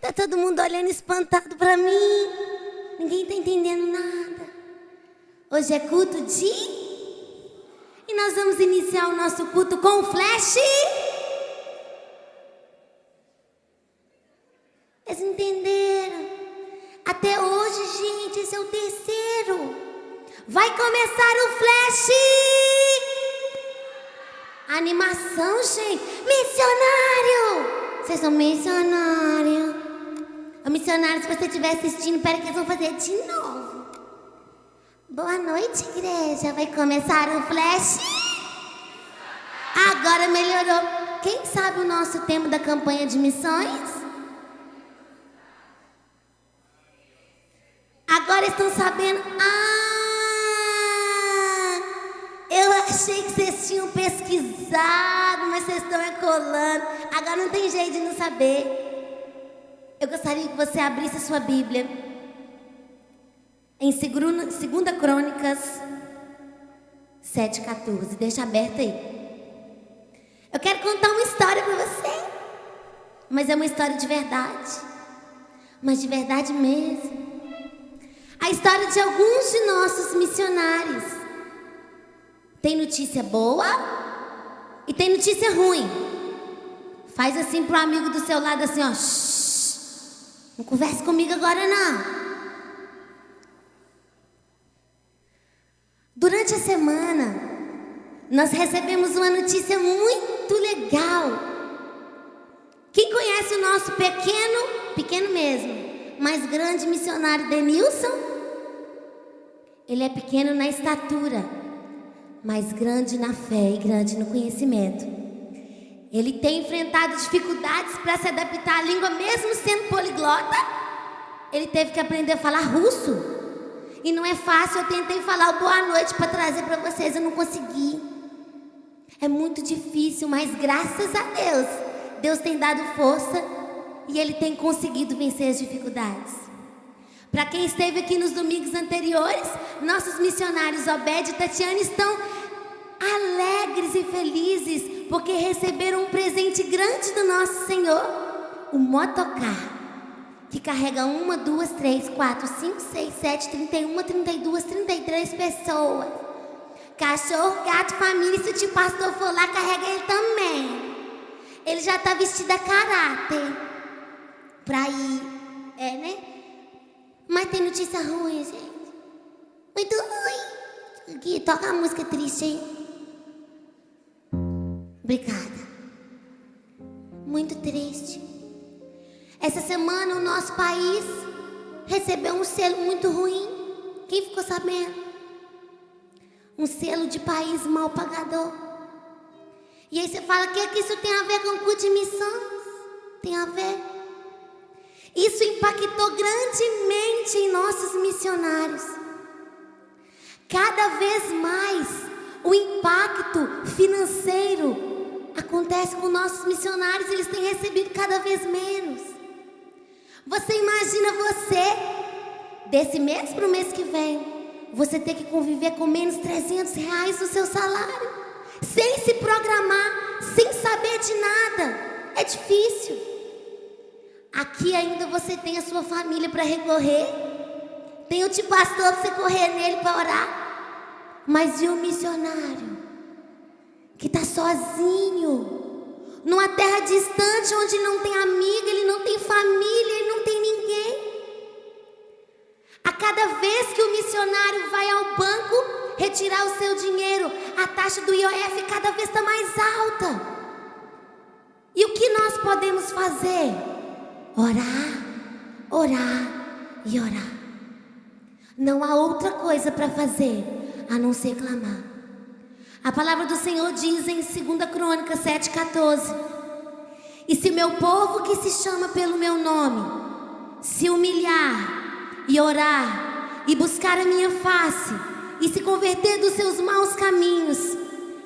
Tá todo mundo olhando espantado pra mim. Ninguém tá entendendo nada. Hoje é culto de... E nós vamos iniciar o nosso culto com o flash. Vocês entenderam? Até hoje, gente, esse é o terceiro. Vai começar o flash. Animação, gente. Missionário. Vocês são missionários. O missionário, se você estiver assistindo, pera que eles vão fazer de novo. Boa noite, igreja. Vai começar o flash. Agora melhorou. Quem sabe o nosso tema da campanha de missões? Agora estão sabendo. Eu achei que vocês tinham pesquisado, mas vocês estão colando. Agora não tem jeito de não saber. Eu gostaria que você abrisse a sua Bíblia em 2 Crônicas 7,14. Deixa aberta aí. Eu quero contar uma história para você. Mas é uma história de verdade. Mas de verdade mesmo. A história de alguns de nossos missionários. Tem notícia boa e tem notícia ruim. Faz assim pro amigo do seu lado assim, ó. Shhh. Não converse comigo agora, não. Durante a semana, nós recebemos uma notícia muito legal. Quem conhece o nosso pequeno mesmo, mas grande missionário Denilson? Ele é pequeno na estatura, mas grande na fé e grande no conhecimento. Ele tem enfrentado dificuldades para se adaptar à língua, mesmo sendo poliglota. Ele teve que aprender a falar russo. E não é fácil, eu tentei falar o boa noite para trazer para vocês, eu não consegui. É muito difícil, mas graças a Deus, Deus tem dado força e Ele tem conseguido vencer as dificuldades. Para quem esteve aqui nos domingos anteriores, nossos missionários Obed e Tatiana estão alegres e felizes porque receberam um presente grande do nosso Senhor, o motocar, que carrega 1, 2, 3, 4, 5, 6, 7, 31, 32, 33 pessoas. Cachorro, gato, família, se o tio pastor for lá, carrega ele também. Ele já está vestido a caráter para ir, né? Mas tem notícia ruim, gente. Muito ruim. Aqui, toca a música triste aí. Obrigada. Muito triste. Essa semana o nosso país recebeu um selo muito ruim. Quem ficou sabendo? Um selo de país mal pagador. E aí você fala, o que isso tem a ver com o culto de missões? Tem a ver. Isso impactou grandemente em nossos missionários. Cada vez mais o impacto financeiro acontece com nossos missionários, eles têm recebido cada vez menos. Você imagina desse mês para o mês que vem, você ter que conviver com menos R$300 no seu salário, sem se programar, sem saber de nada. É difícil. Aqui ainda você tem a sua família para recorrer, tem o tio pastor para você correr nele para orar. Mas e o missionário que está sozinho, numa terra distante, onde não tem amigo, ele não tem família, ele não tem ninguém? A cada vez que o missionário vai ao banco retirar o seu dinheiro, a taxa do IOF cada vez está mais alta. E o que nós podemos fazer? Orar, orar e orar. Não há outra coisa para fazer a não ser clamar. A palavra do Senhor diz em 2 Crônicas 7,14: E se meu povo que se chama pelo meu nome se humilhar e orar e buscar a minha face e se converter dos seus maus caminhos,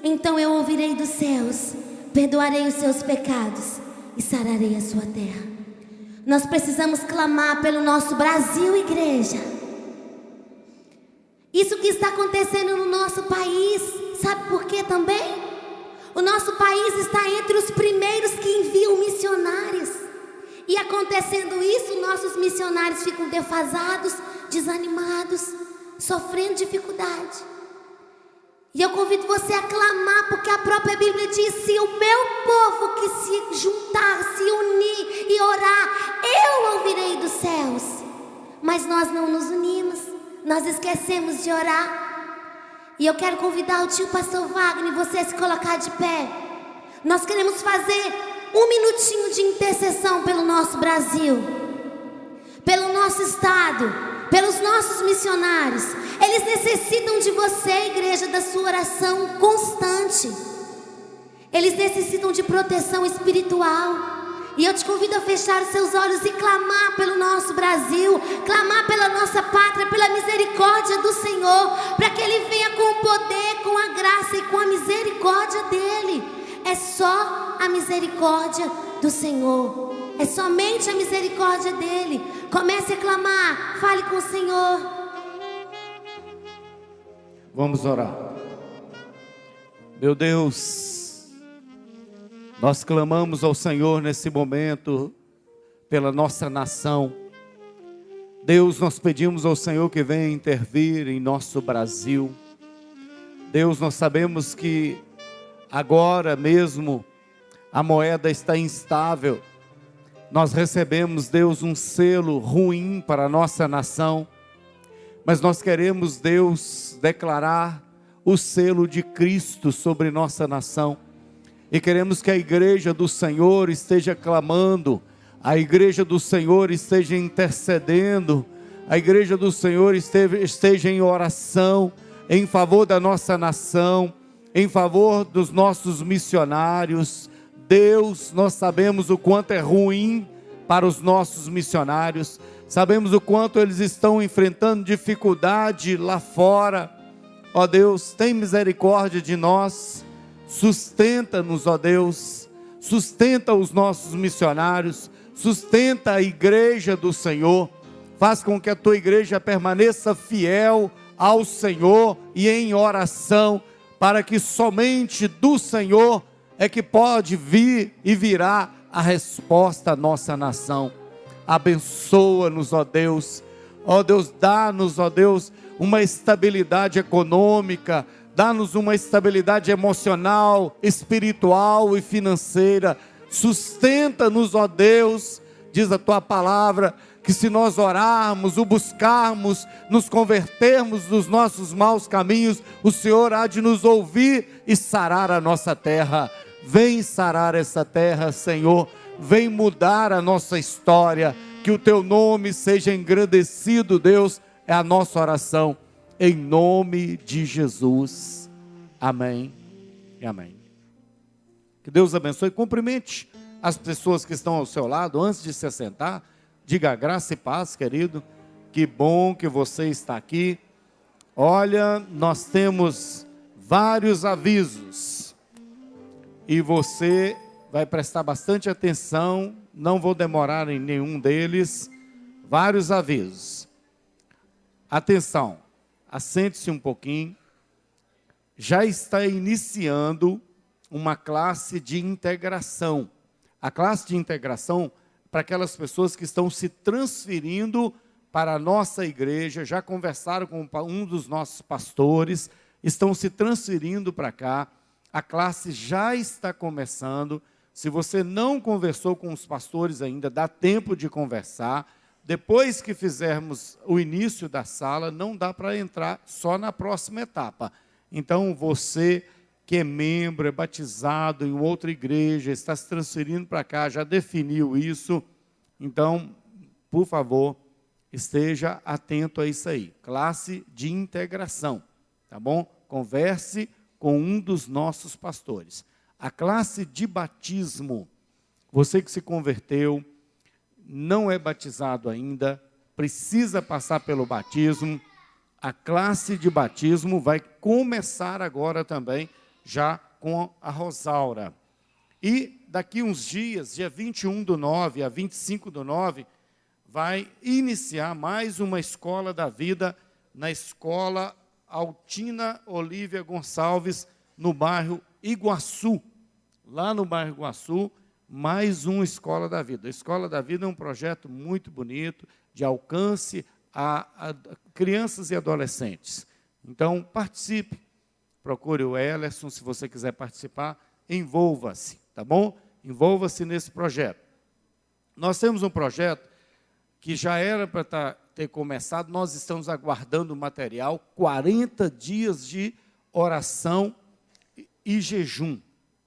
então eu ouvirei dos céus, perdoarei os seus pecados e sararei a sua terra. Nós precisamos clamar pelo nosso Brasil, igreja. Isso que está acontecendo no nosso país, sabe por quê também? O nosso país está entre os primeiros que enviam missionários. E acontecendo isso, nossos missionários ficam defasados, desanimados, sofrendo dificuldade. E eu convido você a clamar, porque a própria Bíblia diz: se o meu povo que se juntar, se unir e orar, eu ouvirei dos céus. Mas nós não nos unimos, nós esquecemos de orar. E eu quero convidar o tio pastor Wagner e você a se colocar de pé. Nós queremos fazer um minutinho de intercessão pelo nosso Brasil, pelo nosso estado, pelos nossos missionários. Eles necessitam de você, igreja, da sua oração constante. Eles necessitam de proteção espiritual. E eu te convido a fechar os seus olhos e clamar pelo nosso Brasil, clamar pela nossa pátria, pela misericórdia do Senhor, para que Ele venha com o poder, com a graça e com a misericórdia dEle. É só a misericórdia do Senhor, é somente a misericórdia dEle. Comece a clamar, fale com o Senhor. Vamos orar. Meu Deus, nós clamamos ao Senhor nesse momento pela nossa nação. Deus, nós pedimos ao Senhor que venha intervir em nosso Brasil. Deus, nós sabemos que agora mesmo a moeda está instável. Nós recebemos, Deus, um selo ruim para a nossa nação. Mas nós queremos, Deus, declarar o selo de Cristo sobre nossa nação. E queremos que a igreja do Senhor esteja clamando, a igreja do Senhor esteja intercedendo, a igreja do Senhor esteja em oração, em favor da nossa nação, em favor dos nossos missionários. Deus, nós sabemos o quanto é ruim para os nossos missionários, sabemos o quanto eles estão enfrentando dificuldade lá fora. Ó Deus, tem misericórdia de nós, sustenta-nos, ó Deus, sustenta os nossos missionários, sustenta a igreja do Senhor, faz com que a tua igreja permaneça fiel ao Senhor e em oração, para que somente do Senhor é que pode vir e virá a resposta à nossa nação. Abençoa-nos, ó Deus, dá-nos, ó Deus, uma estabilidade econômica, dá-nos uma estabilidade emocional, espiritual e financeira. Sustenta-nos, ó Deus, diz a tua palavra, que se nós orarmos, o buscarmos, nos convertermos dos nossos maus caminhos, o Senhor há de nos ouvir e sarar a nossa terra. Vem sarar essa terra, Senhor, vem mudar a nossa história, que o teu nome seja engrandecido, Deus, é a nossa oração, em nome de Jesus, amém e amém. Que Deus abençoe. Cumprimente as pessoas que estão ao seu lado, antes de se assentar, diga graça e paz, querido, que bom que você está aqui. Olha, nós temos vários avisos, e você vai prestar bastante atenção, não vou demorar em nenhum deles. Vários avisos. Atenção, assente-se um pouquinho. Já está iniciando uma classe de integração. A classe de integração para aquelas pessoas que estão se transferindo para a nossa igreja, já conversaram com um dos nossos pastores, estão se transferindo para cá. A classe já está começando. Se você não conversou com os pastores ainda, dá tempo de conversar. Depois que fizermos o início da sala, não dá para entrar só na próxima etapa. Então, você que é membro, é batizado em outra igreja, está se transferindo para cá, já definiu isso. Então, por favor, esteja atento a isso aí. Classe de integração, tá bom? Converse com um dos nossos pastores. A classe de batismo, você que se converteu, não é batizado ainda, precisa passar pelo batismo. A classe de batismo vai começar agora também, já com a Rosaura. E daqui uns dias, dia 21/9 a 25/9, vai iniciar mais uma escola da vida na escola Altina Olívia Gonçalves, no bairro Iguaçu. Lá no bairro Iguaçu, mais um Escola da Vida. A Escola da Vida é um projeto muito bonito, de alcance a crianças e adolescentes. Então, participe. Procure o Ellerson, se você quiser participar, envolva-se, tá bom? Envolva-se nesse projeto. Nós temos um projeto que já era para ter começado, nós estamos aguardando o material, 40 dias de oração e jejum.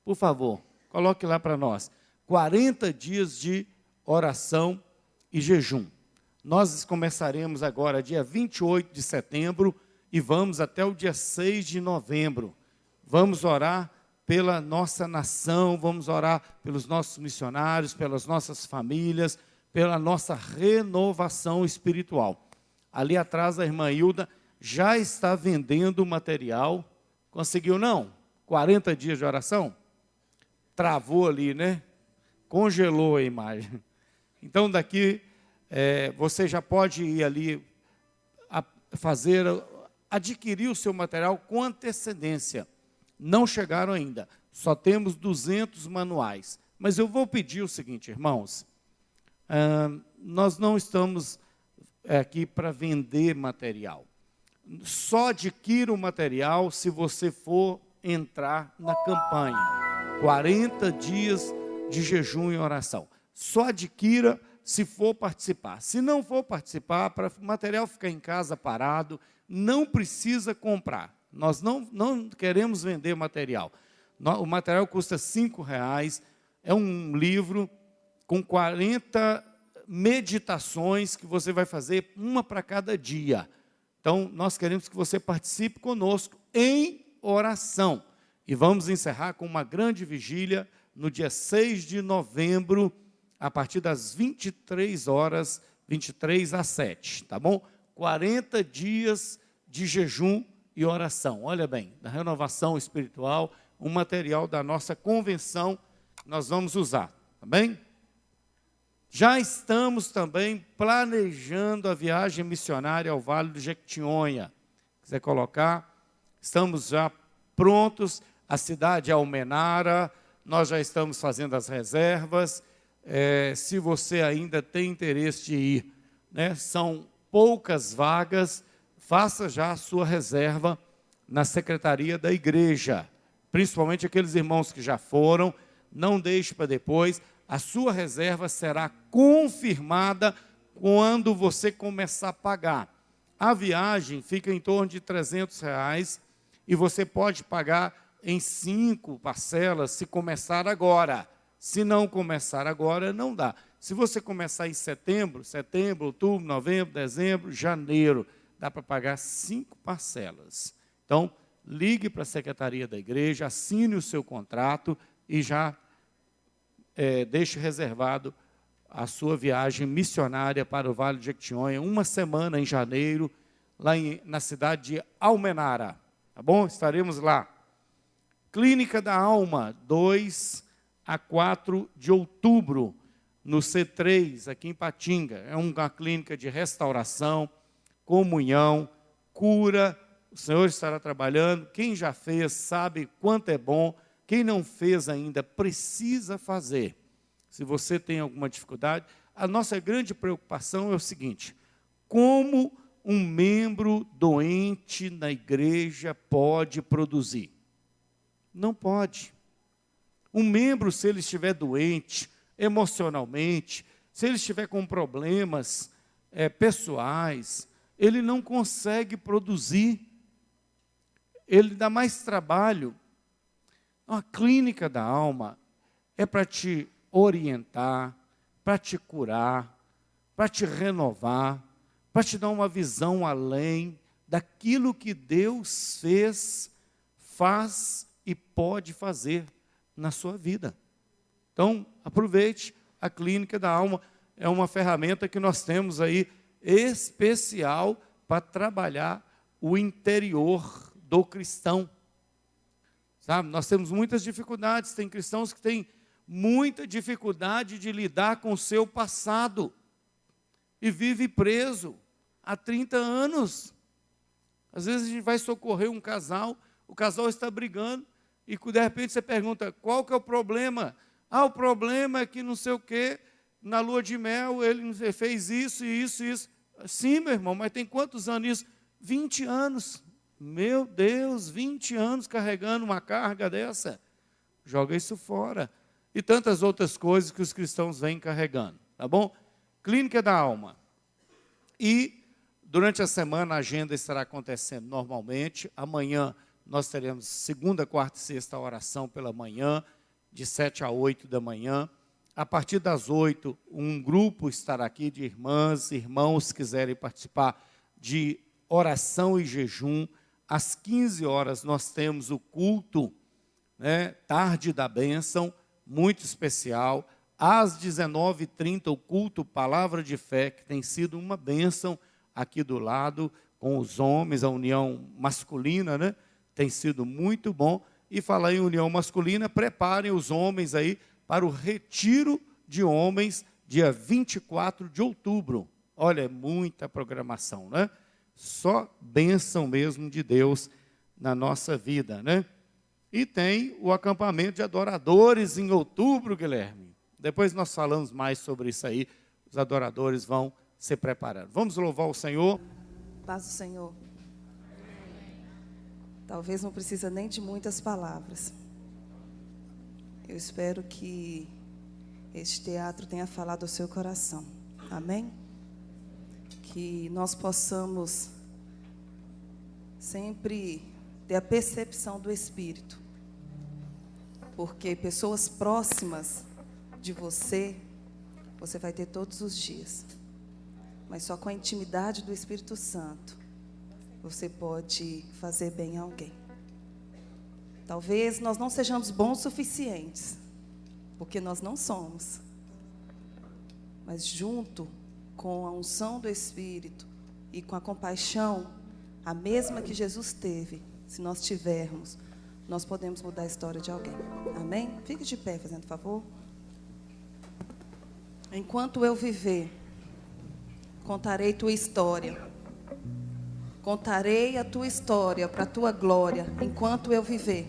Por favor, coloque lá para nós. 40 dias de oração e jejum. Nós começaremos agora dia 28 de setembro e vamos até o dia 6 de novembro. Vamos orar pela nossa nação, vamos orar pelos nossos missionários, pelas nossas famílias, pela nossa renovação espiritual. Ali atrás a irmã Hilda já está vendendo o material. Conseguiu não? 40 dias de oração? Travou ali, né? Congelou a imagem. Então daqui você já pode ir ali adquirir o seu material com antecedência. Não chegaram ainda, só temos 200 manuais. Mas eu vou pedir o seguinte, irmãos, nós não estamos aqui para vender material. Só adquira o material se você for entrar na campanha. 40 dias de jejum e oração. Só adquira se for participar. Se não for participar, para o material ficar em casa parado, não precisa comprar. Nós não queremos vender material. O material custa R$5, é um livro com 40 meditações que você vai fazer, uma para cada dia. Então, nós queremos que você participe conosco em oração. E vamos encerrar com uma grande vigília no dia 6 de novembro, a partir das 23 horas, 23 às 7, tá bom? 40 dias de jejum e oração. Olha bem, da renovação espiritual, um material da nossa convenção nós vamos usar, tá bem? Já estamos também planejando a viagem missionária ao Vale do Jequitinhonha. Quiser colocar, estamos já prontos. A cidade é Almenara, nós já estamos fazendo as reservas. Se você ainda tem interesse de ir, né, são poucas vagas, faça já a sua reserva na secretaria da igreja, principalmente aqueles irmãos que já foram, não deixe para depois. A sua reserva será confirmada quando você começar a pagar. A viagem fica em torno de R$300 e você pode pagar em 5 parcelas se começar agora. Se não começar agora, não dá. Se você começar em setembro, outubro, novembro, dezembro, janeiro, dá para pagar 5 parcelas. Então, ligue para a secretaria da igreja, assine o seu contrato e já deixe reservado a sua viagem missionária para o Vale de Jequitinhonha, uma semana em janeiro, lá na cidade de Almenara. Tá bom? Estaremos lá. Clínica da Alma, 2 a 4 de outubro, no C3, aqui em Patinga. É uma clínica de restauração, comunhão, cura. O Senhor estará trabalhando. Quem já fez sabe quanto é bom. Quem não fez ainda precisa fazer. Se você tem alguma dificuldade, a nossa grande preocupação é o seguinte: como um membro doente na igreja pode produzir? Não pode. Um membro, se ele estiver doente emocionalmente, se ele estiver com problemas pessoais, ele não consegue produzir. Ele dá mais trabalho. A clínica da alma é para te orientar, para te curar, para te renovar, para te dar uma visão além daquilo que Deus fez, faz e pode fazer na sua vida. Então, aproveite, a clínica da alma é uma ferramenta que nós temos aí especial para trabalhar o interior do cristão. Sabe, nós temos muitas dificuldades, tem cristãos que têm muita dificuldade de lidar com o seu passado e vive preso há 30 anos. Às vezes a gente vai socorrer um casal, o casal está brigando e de repente você pergunta: qual que é o problema? Ah, o problema é que não sei o quê, na lua de mel ele fez isso e isso e isso. Sim, meu irmão, mas tem quantos anos isso? 20 anos. Meu Deus, 20 anos carregando uma carga dessa. Joga isso fora. E tantas outras coisas que os cristãos vêm carregando, tá bom? Clínica da Alma. E durante a semana a agenda estará acontecendo normalmente. Amanhã nós teremos segunda, quarta e sexta oração pela manhã, de 7 a 8 da manhã. A partir das 8, um grupo estará aqui de irmãs e irmãos que quiserem participar de oração e jejum. Às 15 horas nós temos o culto, né, tarde da bênção, muito especial. Às 19h30 o culto Palavra de Fé, que tem sido uma bênção aqui do lado, com os homens, a união masculina, né? Tem sido muito bom. E falar em união masculina, preparem os homens aí para o retiro de homens, dia 24 de outubro. Olha, é muita programação, né? Só bênção mesmo de Deus na nossa vida, né? E tem o acampamento de adoradores em outubro, Guilherme. Depois nós falamos mais sobre isso aí. Os adoradores vão se preparando. Vamos louvar o Senhor. Paz do Senhor. Talvez não precisa nem de muitas palavras. Eu espero que este teatro tenha falado ao seu coração. Amém? Que nós possamos sempre ter a percepção do Espírito. Porque pessoas próximas de você, você vai ter todos os dias. Mas só com a intimidade do Espírito Santo você pode fazer bem a alguém. Talvez nós não sejamos bons o suficientes, porque nós não somos. Mas junto com a unção do Espírito e com a compaixão, a mesma que Jesus teve, se nós tivermos, nós podemos mudar a história de alguém. Amém? Fique de pé, fazendo favor. Enquanto eu viver, contarei tua história. Contarei a tua história para a tua glória, enquanto eu viver.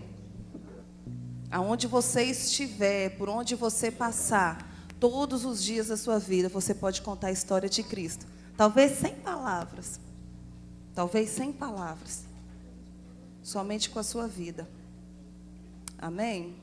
Aonde você estiver, por onde você passar, todos os dias da sua vida, você pode contar a história de Cristo. Talvez sem palavras. Talvez sem palavras. Somente com a sua vida. Amém?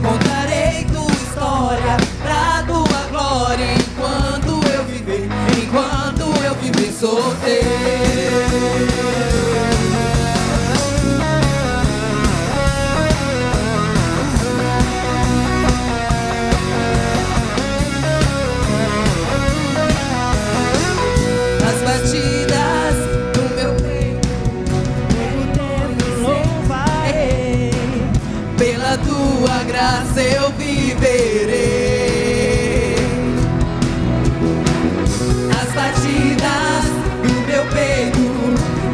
Contarei tua história pra tua glória, enquanto eu viver solteiro. Nas batidas do meu peito, eu louvarei, pela tua graça eu viverei. As batidas do meu peito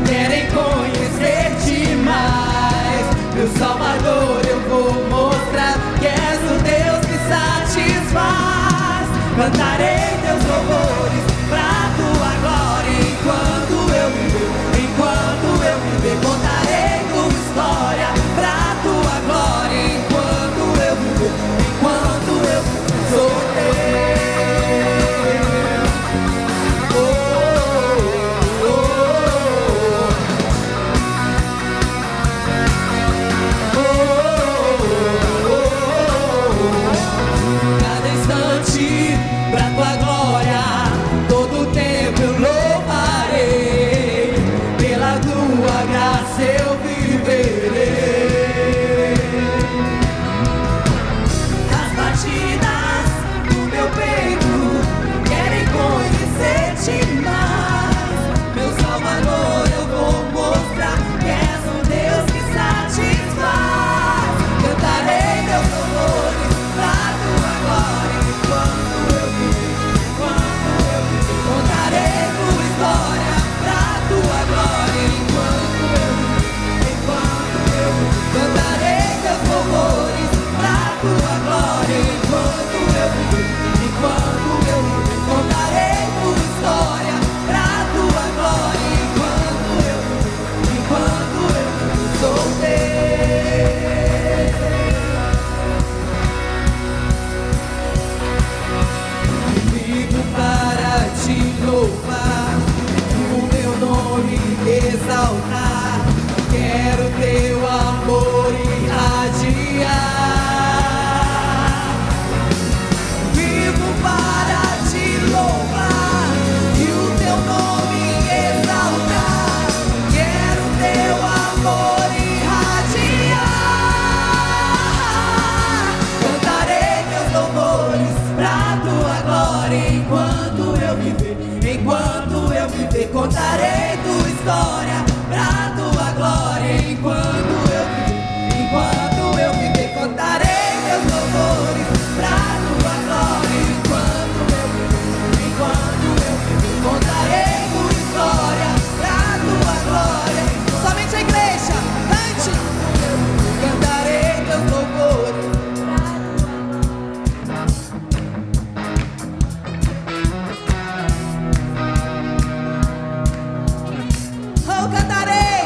querem conhecer-te mais. Meu Salvador, eu vou mostrar que és o Deus que satisfaz. Cantarei teus louvores pra tua glória, enquanto eu viver, enquanto eu viver. Contarei tua história pra tua glória, enquanto eu viver, enquanto eu viver. Cantarei teus louvores pra tua glória enquanto eu viver, enquanto eu viver. Contarei tua história pra tua glória enquanto eu viver, enquanto eu viver. Sou teu. Vivo para te louvar, o meu nome exaltar. Quero teu amor irradiar. Vivo para te louvar e o teu nome exaltar. Quero teu amor irradiar. Cantarei teus louvores pra tua glória enquanto eu viver, enquanto eu viver. Contarei tua história pra tua glória enquanto eu viver, enquanto eu viver. Contarei teus louvores pra tua glória enquanto eu viver, enquanto eu viver. Contarei tua história pra tua glória. Somente a igreja, cante. Cantarei teus louvores. Oh, cantarei.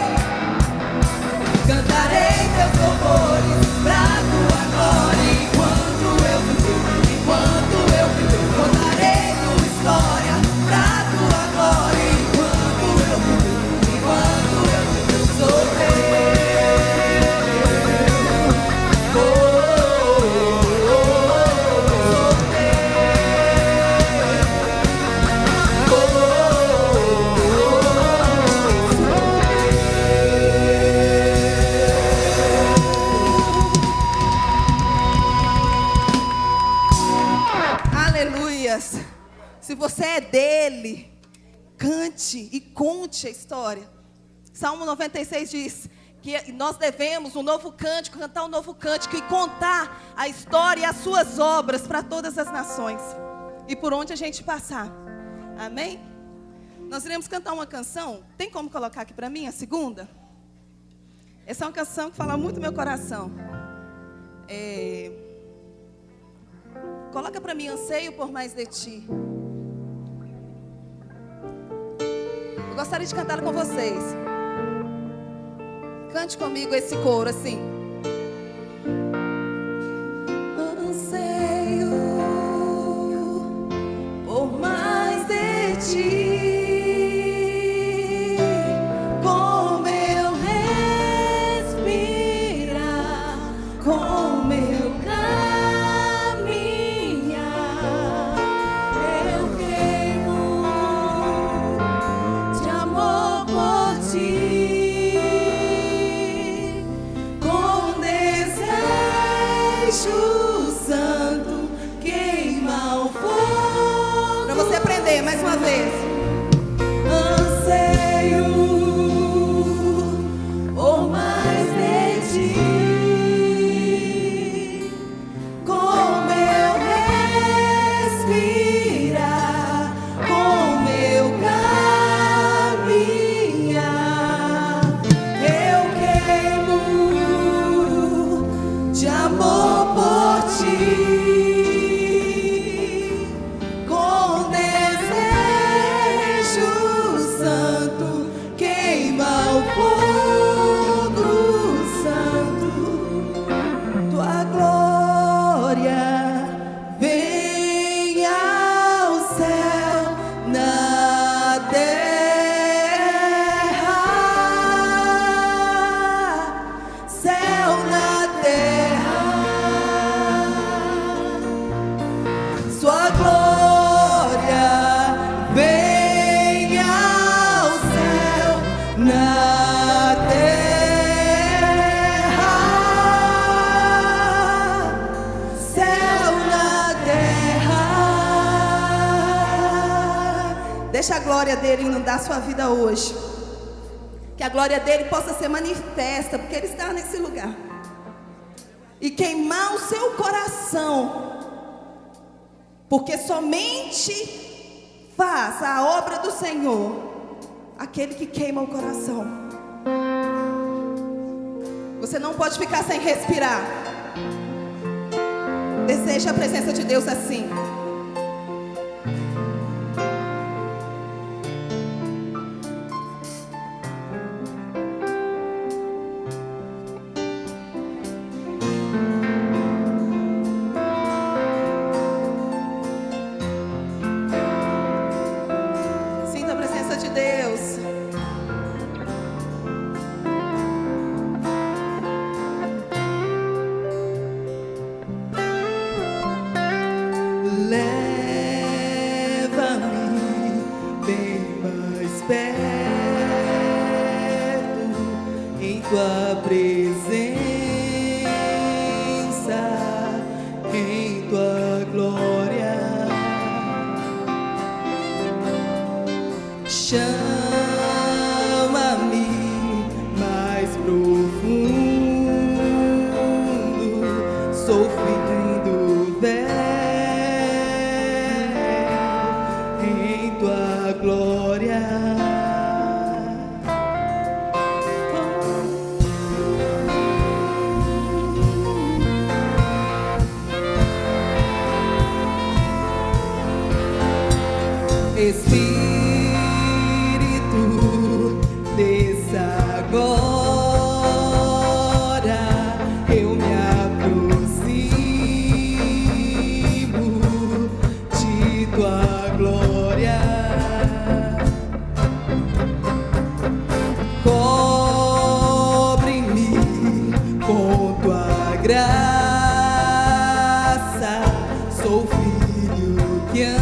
Cantarei teus louvores pra tua glória enquanto eu viver, enquanto eu viver. Contarei tua história pra tua glória enquanto eu viver, enquanto eu viver. Sou teu. Sou Aleluias. Se você é dele, cante e conte a história. Salmo 96 diz que nós devemos um novo cântico, cantar um novo cântico e contar a história e as suas obras para todas as nações e por onde a gente passar. Amém? Nós iremos cantar uma canção. Tem como colocar aqui para mim a segunda? Essa é uma canção que fala muito no meu coração. Coloca para mim, anseio por mais de ti. Eu gostaria de cantar com vocês. Cante comigo esse coro assim. Anseio por mais de ti. Com meu respirar, com meu caminhar, eu queimo de amor por ti. Com desejo santo, queima o fogo. Para você aprender mais uma vez. Anseio por mais de ti. Com meu respirar, com meu caminhar, eu queimo de amor por ti. Com desejo santo, queima o fogo santo. Tua glória vem ao céu, na terra, céu na terra. Sua glória vem ao céu, na terra, céu na terra. Deixa a glória dele inundar sua vida hoje. Que a glória dele possa ser manifesta, porque ele está nesse lugar. E queimar o seu coração. Porque somente faz a obra do Senhor aquele que queima o coração. Você não pode ficar sem respirar. Deseja a presença de Deus assim. Sinta a presença de Deus. Leva-me bem mais perto em tua presença, em tua glória. Chama-me mais profundo, sou filho do véu, em tua glória. Espírito, desça agora, eu me aproximo de tua glória. Cobre-me com tua graça, sou filho que ama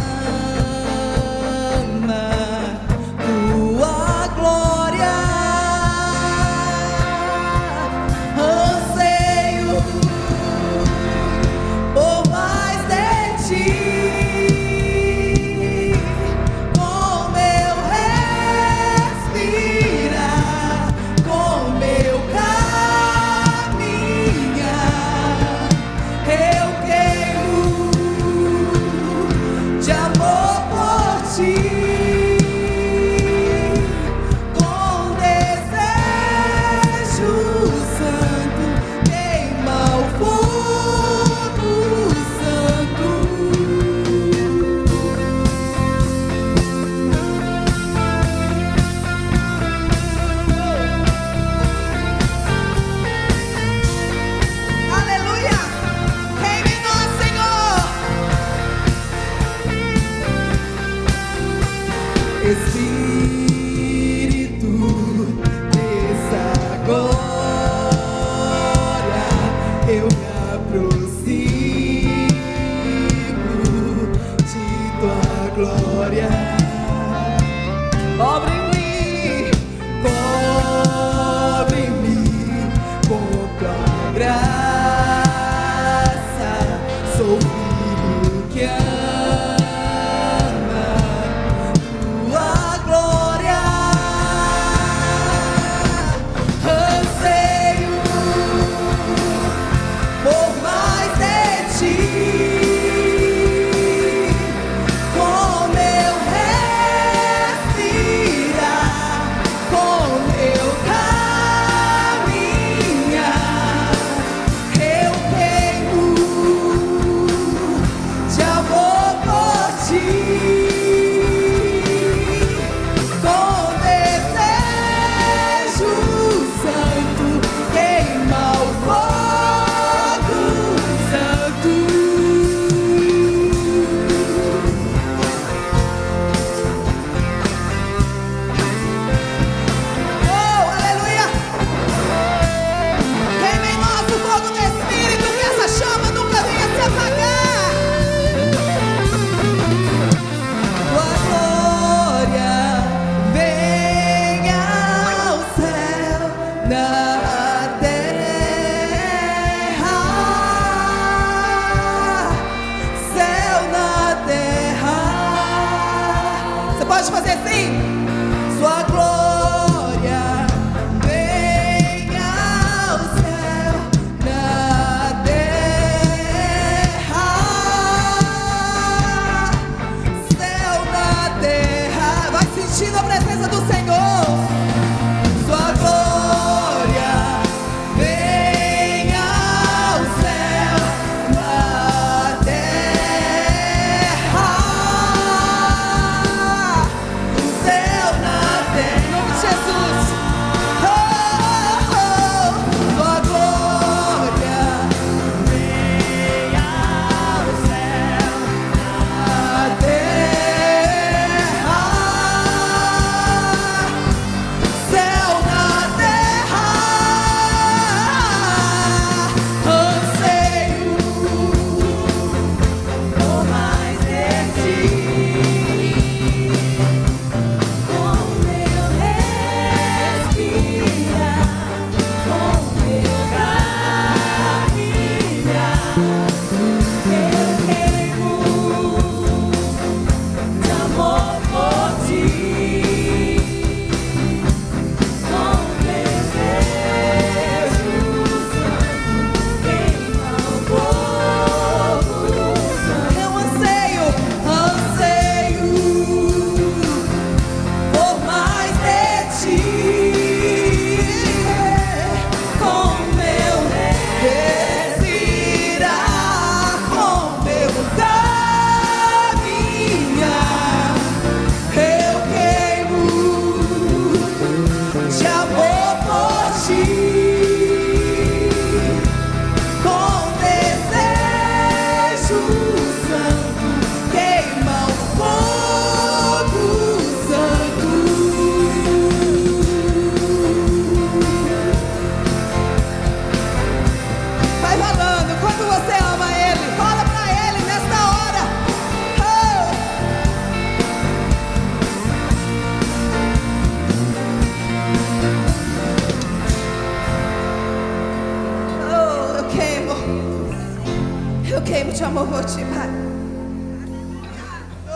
queimo de amor por ti, Pai.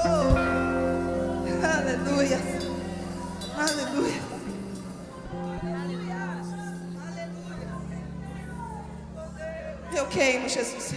Oh, aleluia. Aleluia. Eu queimo, Jesus.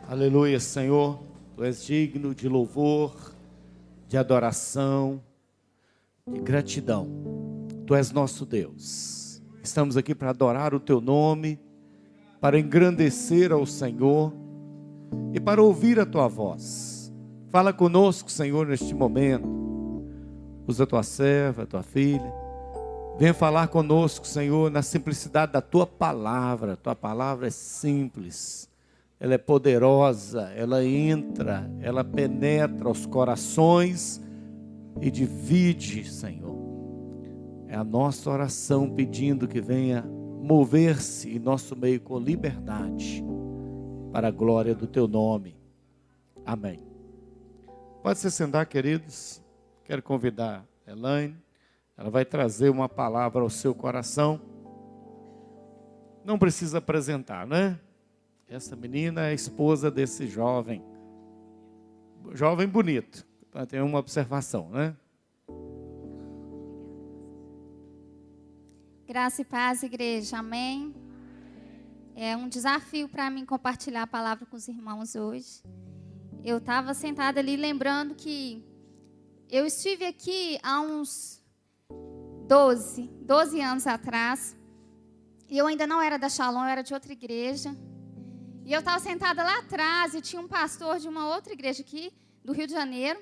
Aleluia, Senhor, Tu és digno de louvor, de adoração, de gratidão. Tu és nosso Deus. Estamos aqui para adorar o Teu nome, para engrandecer ao Senhor e para ouvir a Tua voz. Fala conosco, Senhor, neste momento. Usa a Tua serva, a Tua filha. Venha falar conosco, Senhor, na simplicidade da Tua palavra. Tua palavra é simples. Ela é poderosa, ela entra, ela penetra os corações e divide, Senhor. É a nossa oração pedindo que venha mover-se em nosso meio com liberdade, para a glória do Teu nome. Amém. Pode se sentar, queridos. Quero convidar a Elaine. Ela vai trazer uma palavra ao seu coração. Não precisa apresentar, né? Essa menina é a esposa desse jovem bonito. Então, tem uma observação, né? Graça e paz, igreja. Amém. É um desafio para mim compartilhar a palavra com os irmãos hoje. Eu estava sentada ali lembrando que eu estive aqui há uns 12 anos atrás. E eu ainda não era da Shalom, eu era de outra igreja. E eu estava sentada lá atrás e tinha um pastor de uma outra igreja aqui, do Rio de Janeiro.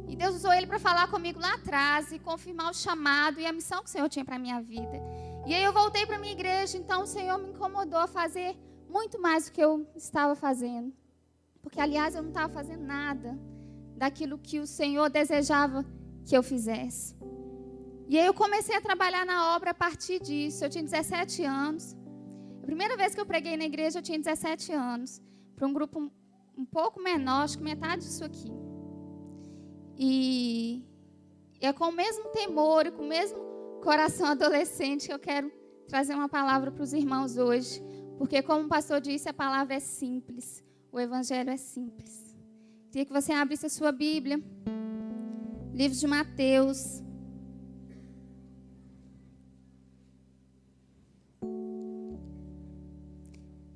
E Deus usou ele para falar comigo lá atrás e confirmar o chamado e a missão que o Senhor tinha para a minha vida. E aí eu voltei para a minha igreja, então o Senhor me incomodou a fazer muito mais do que eu estava fazendo. Porque, aliás, eu não estava fazendo nada daquilo que o Senhor desejava que eu fizesse. E aí eu comecei a trabalhar na obra a partir disso. Eu tinha 17 anos. A primeira vez que eu preguei na igreja, eu tinha 17 anos. Para um grupo um pouco menor, acho que metade disso aqui. E é com o mesmo temor e com o mesmo coração adolescente que eu quero trazer uma palavra para os irmãos hoje. Porque, como o pastor disse, a palavra é simples. O evangelho é simples. Queria que você abrisse a sua Bíblia. Livro de Mateus.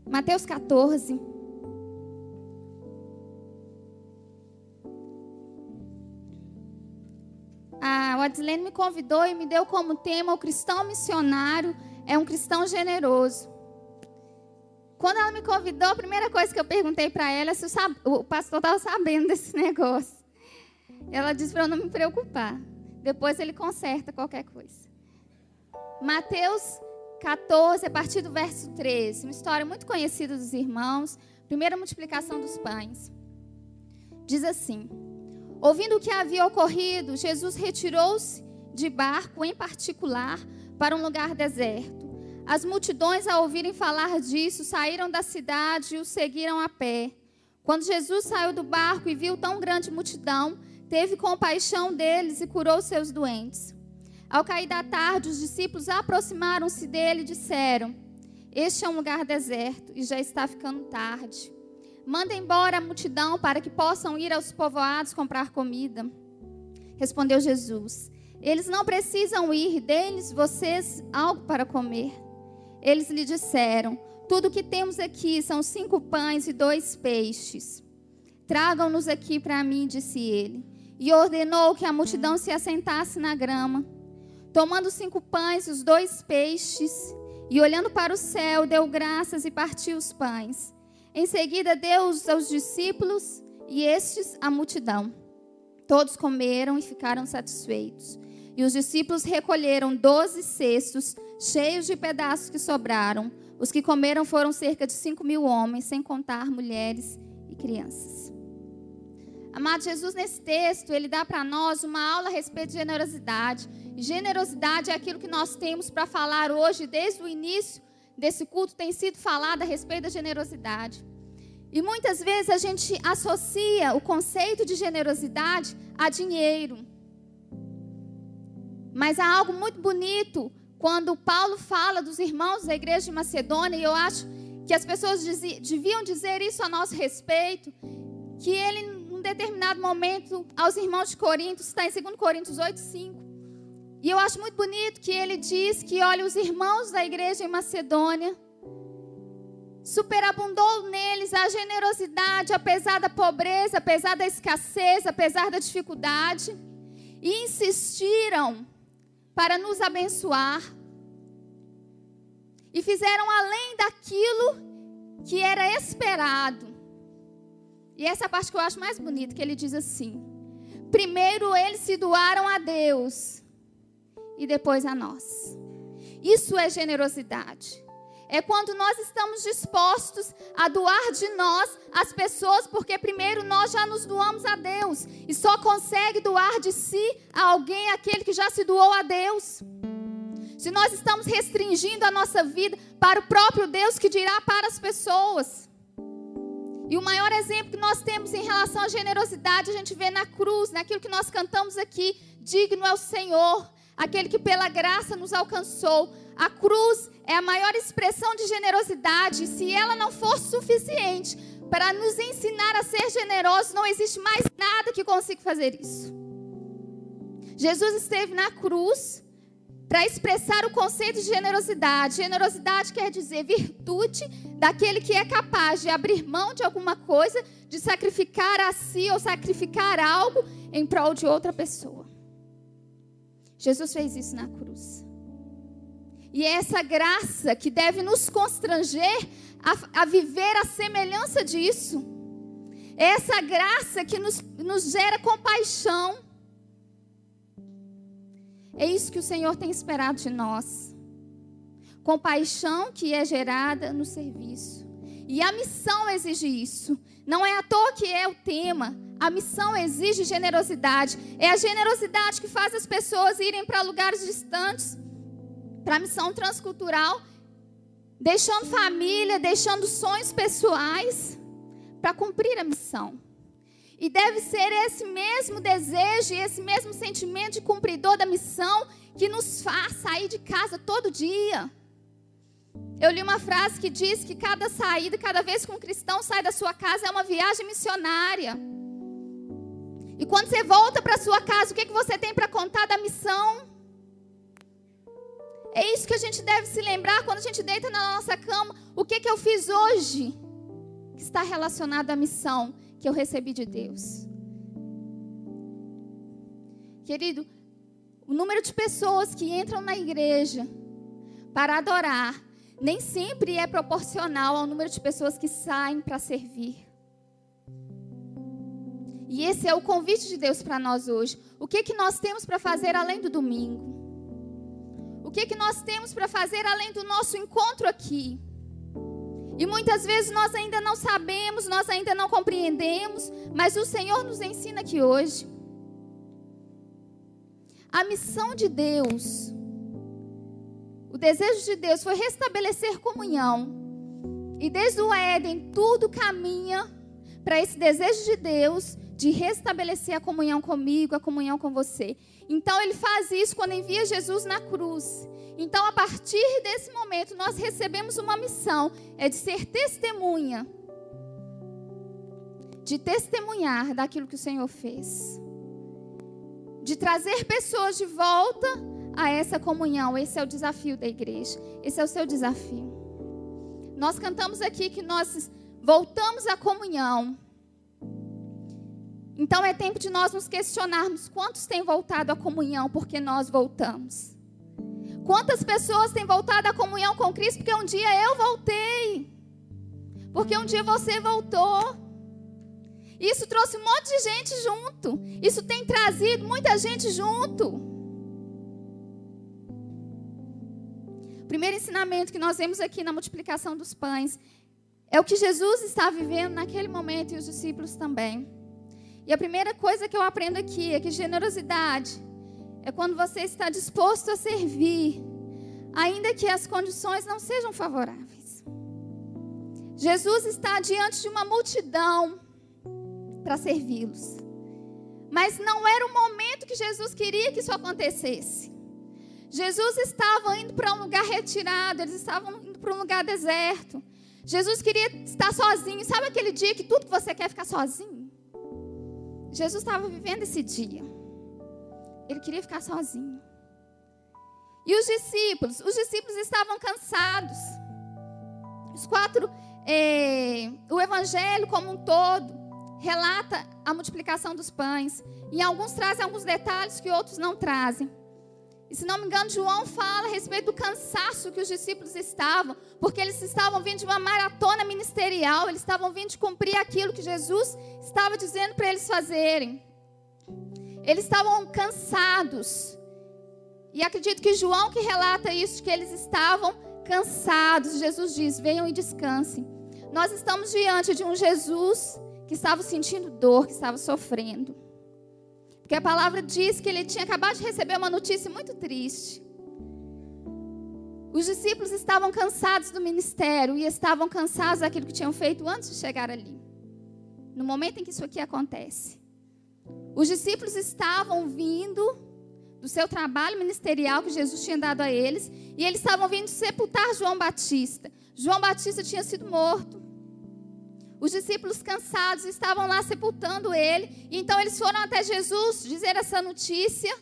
Mateus 14. A Adilene me convidou e me deu como tema: o cristão missionário é um cristão generoso. Quando ela me convidou, a primeira coisa que eu perguntei para ela é se o pastor estava sabendo desse negócio. Ela disse para eu não me preocupar. Depois ele conserta qualquer coisa. Mateus 14, a partir do verso 13. Uma história muito conhecida dos irmãos. Primeira multiplicação dos pães. Diz assim: ouvindo o que havia ocorrido, Jesus retirou-se de barco em particular para um lugar deserto. As multidões, ao ouvirem falar disso, saíram da cidade e o seguiram a pé. Quando Jesus saiu do barco e viu tão grande multidão, teve compaixão deles e curou seus doentes. Ao cair da tarde, os discípulos aproximaram-se dele e disseram: este é um lugar deserto e já está ficando tarde. Manda embora a multidão para que possam ir aos povoados comprar comida. Respondeu Jesus: eles não precisam ir, dê-lhes vocês algo para comer. Eles lhe disseram: tudo o que temos aqui são 5 pães e 2 peixes. Tragam-nos aqui para mim, disse ele. E ordenou que a multidão se assentasse na grama. Tomando 5 pães e os 2 peixes, e olhando para o céu, deu graças e partiu os pães. Em seguida deu-os aos discípulos e estes à multidão. Todos comeram e ficaram satisfeitos. E os discípulos recolheram 12 cestos cheios de pedaços que sobraram. Os que comeram foram cerca de 5.000 homens, sem contar mulheres e crianças. Amado, Jesus, nesse texto, ele dá para nós uma aula a respeito de generosidade. E generosidade é aquilo que nós temos para falar hoje, desde o início desse culto, tem sido falado a respeito da generosidade. E muitas vezes a gente associa o conceito de generosidade a dinheiro. Mas há algo muito bonito quando Paulo fala dos irmãos da igreja de Macedônia, e eu acho que as pessoas deviam dizer isso a nosso respeito, que ele não determinado momento aos irmãos de Corinto, está em 2 Coríntios 8:5. E eu acho muito bonito que ele diz que, olha, os irmãos da igreja em Macedônia, superabundou neles a generosidade, apesar da pobreza, apesar da escassez, apesar da dificuldade, e insistiram para nos abençoar, e fizeram além daquilo que era esperado. E essa é a parte que eu acho mais bonita, que ele diz assim: primeiro eles se doaram a Deus e depois a nós. Isso é generosidade. É quando nós estamos dispostos a doar de nós às pessoas, porque primeiro nós já nos doamos a Deus. E só consegue doar de si a alguém aquele que já se doou a Deus. Se nós estamos restringindo a nossa vida para o próprio Deus, que dirá para as pessoas. E o maior exemplo que nós temos em relação à generosidade, a gente vê na cruz, naquilo que nós cantamos aqui: digno é o Senhor, aquele que pela graça nos alcançou. A cruz é a maior expressão de generosidade. E se ela não for suficiente para nos ensinar a ser generosos, não existe mais nada que consiga fazer isso. Jesus esteve na cruz para expressar o conceito de generosidade. Generosidade quer dizer virtude daquele que é capaz de abrir mão de alguma coisa, de sacrificar a si ou sacrificar algo em prol de outra pessoa. Jesus fez isso na cruz. E é essa graça que deve nos constranger a viver a semelhança disso. É essa graça que nos gera compaixão. É isso que o Senhor tem esperado de nós. Compaixão que é gerada no serviço. E a missão exige isso. Não é à toa que é o tema. A missão exige generosidade. É a generosidade que faz as pessoas irem para lugares distantes, para a missão transcultural, deixando família, deixando sonhos pessoais, para cumprir a missão. E deve ser esse mesmo desejo e esse mesmo sentimento de cumpridor da missão que nos faz sair de casa todo dia. Eu li uma frase que diz que cada saída, cada vez que um cristão sai da sua casa, é uma viagem missionária. E quando você volta para a sua casa, o que você tem para contar da missão? É isso que a gente deve se lembrar quando a gente deita na nossa cama. O que eu fiz hoje que está relacionado à missão que eu recebi de Deus? Querido, o número de pessoas que entram na igreja para adorar nem sempre é proporcional ao número de pessoas que saem para servir. E esse é o convite de Deus para nós hoje. O que nós temos para fazer além do domingo? O que nós temos para fazer além do nosso encontro aqui? E muitas vezes nós ainda não sabemos, nós ainda não compreendemos, mas o Senhor nos ensina aqui hoje. A missão de Deus, o desejo de Deus foi restabelecer comunhão. E desde o Éden tudo caminha para esse desejo de Deus de restabelecer a comunhão comigo, a comunhão com você. Então ele faz isso quando envia Jesus na cruz. Então a partir desse momento nós recebemos uma missão, é de ser testemunha, de testemunhar daquilo que o Senhor fez, de trazer pessoas de volta a essa comunhão. Esse é o desafio da igreja, esse é o seu desafio. Nós cantamos aqui que nós voltamos à comunhão. Então é tempo de nós nos questionarmos: quantos têm voltado à comunhão porque nós voltamos? Quantas pessoas têm voltado à comunhão com Cristo porque um dia eu voltei? Porque um dia você voltou. Isso trouxe um monte de gente junto. Isso tem trazido muita gente junto. O primeiro ensinamento que nós vemos aqui na multiplicação dos pães é o que Jesus está vivendo naquele momento e os discípulos também. E a primeira coisa que eu aprendo aqui é que generosidade é quando você está disposto a servir, ainda que as condições não sejam favoráveis. Jesus está diante de uma multidão para servi-los. Mas não era o momento que Jesus queria que isso acontecesse. Jesus estava indo para um lugar retirado, eles estavam indo para um lugar deserto. Jesus queria estar sozinho. Sabe aquele dia que tudo que você quer é ficar sozinho? Jesus estava vivendo esse dia. Ele queria ficar sozinho. E os discípulos estavam cansados. O evangelho como um todo relata a multiplicação dos pães. E alguns trazem alguns detalhes que outros não trazem. E se não me engano, João fala a respeito do cansaço que os discípulos estavam, porque eles estavam vindo de uma maratona ministerial, eles estavam vindo de cumprir aquilo que Jesus estava dizendo para eles fazerem. Eles estavam cansados. E acredito que João que relata isso, que eles estavam cansados. Jesus diz: venham e descansem. Nós estamos diante de um Jesus que estava sentindo dor, que estava sofrendo. Porque a palavra diz que ele tinha acabado de receber uma notícia muito triste. Os discípulos estavam cansados do ministério e estavam cansados daquilo que tinham feito antes de chegar ali. No momento em que isso aqui acontece. Os discípulos estavam vindo do seu trabalho ministerial que Jesus tinha dado a eles, e eles estavam vindo sepultar João Batista. João Batista tinha sido morto. Os discípulos cansados estavam lá sepultando ele, e então eles foram até Jesus dizer essa notícia.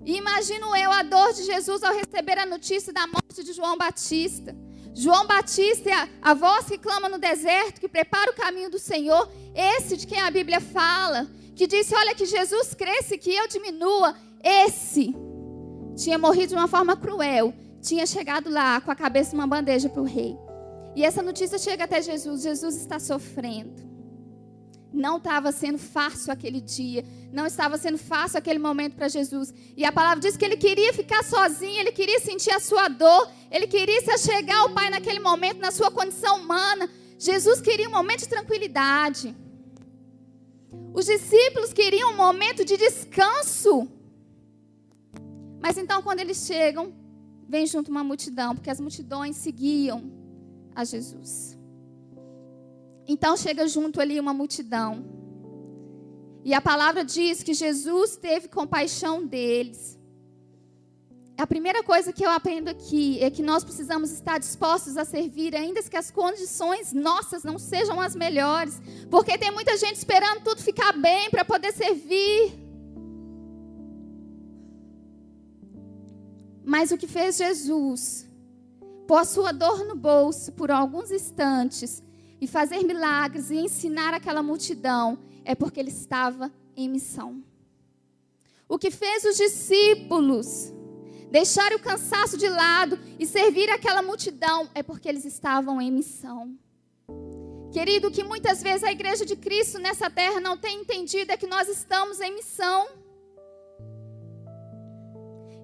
E imagino eu a dor de Jesus ao receber a notícia da morte de João Batista. João Batista é a voz que clama no deserto, que prepara o caminho do Senhor, esse de quem a Bíblia fala, que disse: olha, que Jesus cresça e que eu diminua. Esse tinha morrido de uma forma cruel, tinha chegado lá com a cabeça numa bandeja para o rei. E essa notícia chega até Jesus. Jesus está sofrendo. Não estava sendo fácil aquele dia, não estava sendo fácil aquele momento para Jesus. E a palavra diz que ele queria ficar sozinho, ele queria sentir a sua dor, ele queria se achegar ao Pai naquele momento, na sua condição humana. Jesus queria um momento de tranquilidade. Os discípulos queriam um momento de descanso. Mas então, quando eles chegam, vem junto uma multidão, porque as multidões seguiam a Jesus. Então chega junto ali uma multidão. E a palavra diz que Jesus teve compaixão deles. A primeira coisa que eu aprendo aqui é que nós precisamos estar dispostos a servir, ainda que as condições nossas não sejam as melhores. Porque tem muita gente esperando tudo ficar bem para poder servir. Mas o que fez Jesus pôr a sua dor no bolso por alguns instantes e fazer milagres e ensinar aquela multidão é porque ele estava em missão. O que fez os discípulos deixarem o cansaço de lado e servir aquela multidão é porque eles estavam em missão. Querido, o que muitas vezes a igreja de Cristo nessa terra não tem entendido é que nós estamos em missão.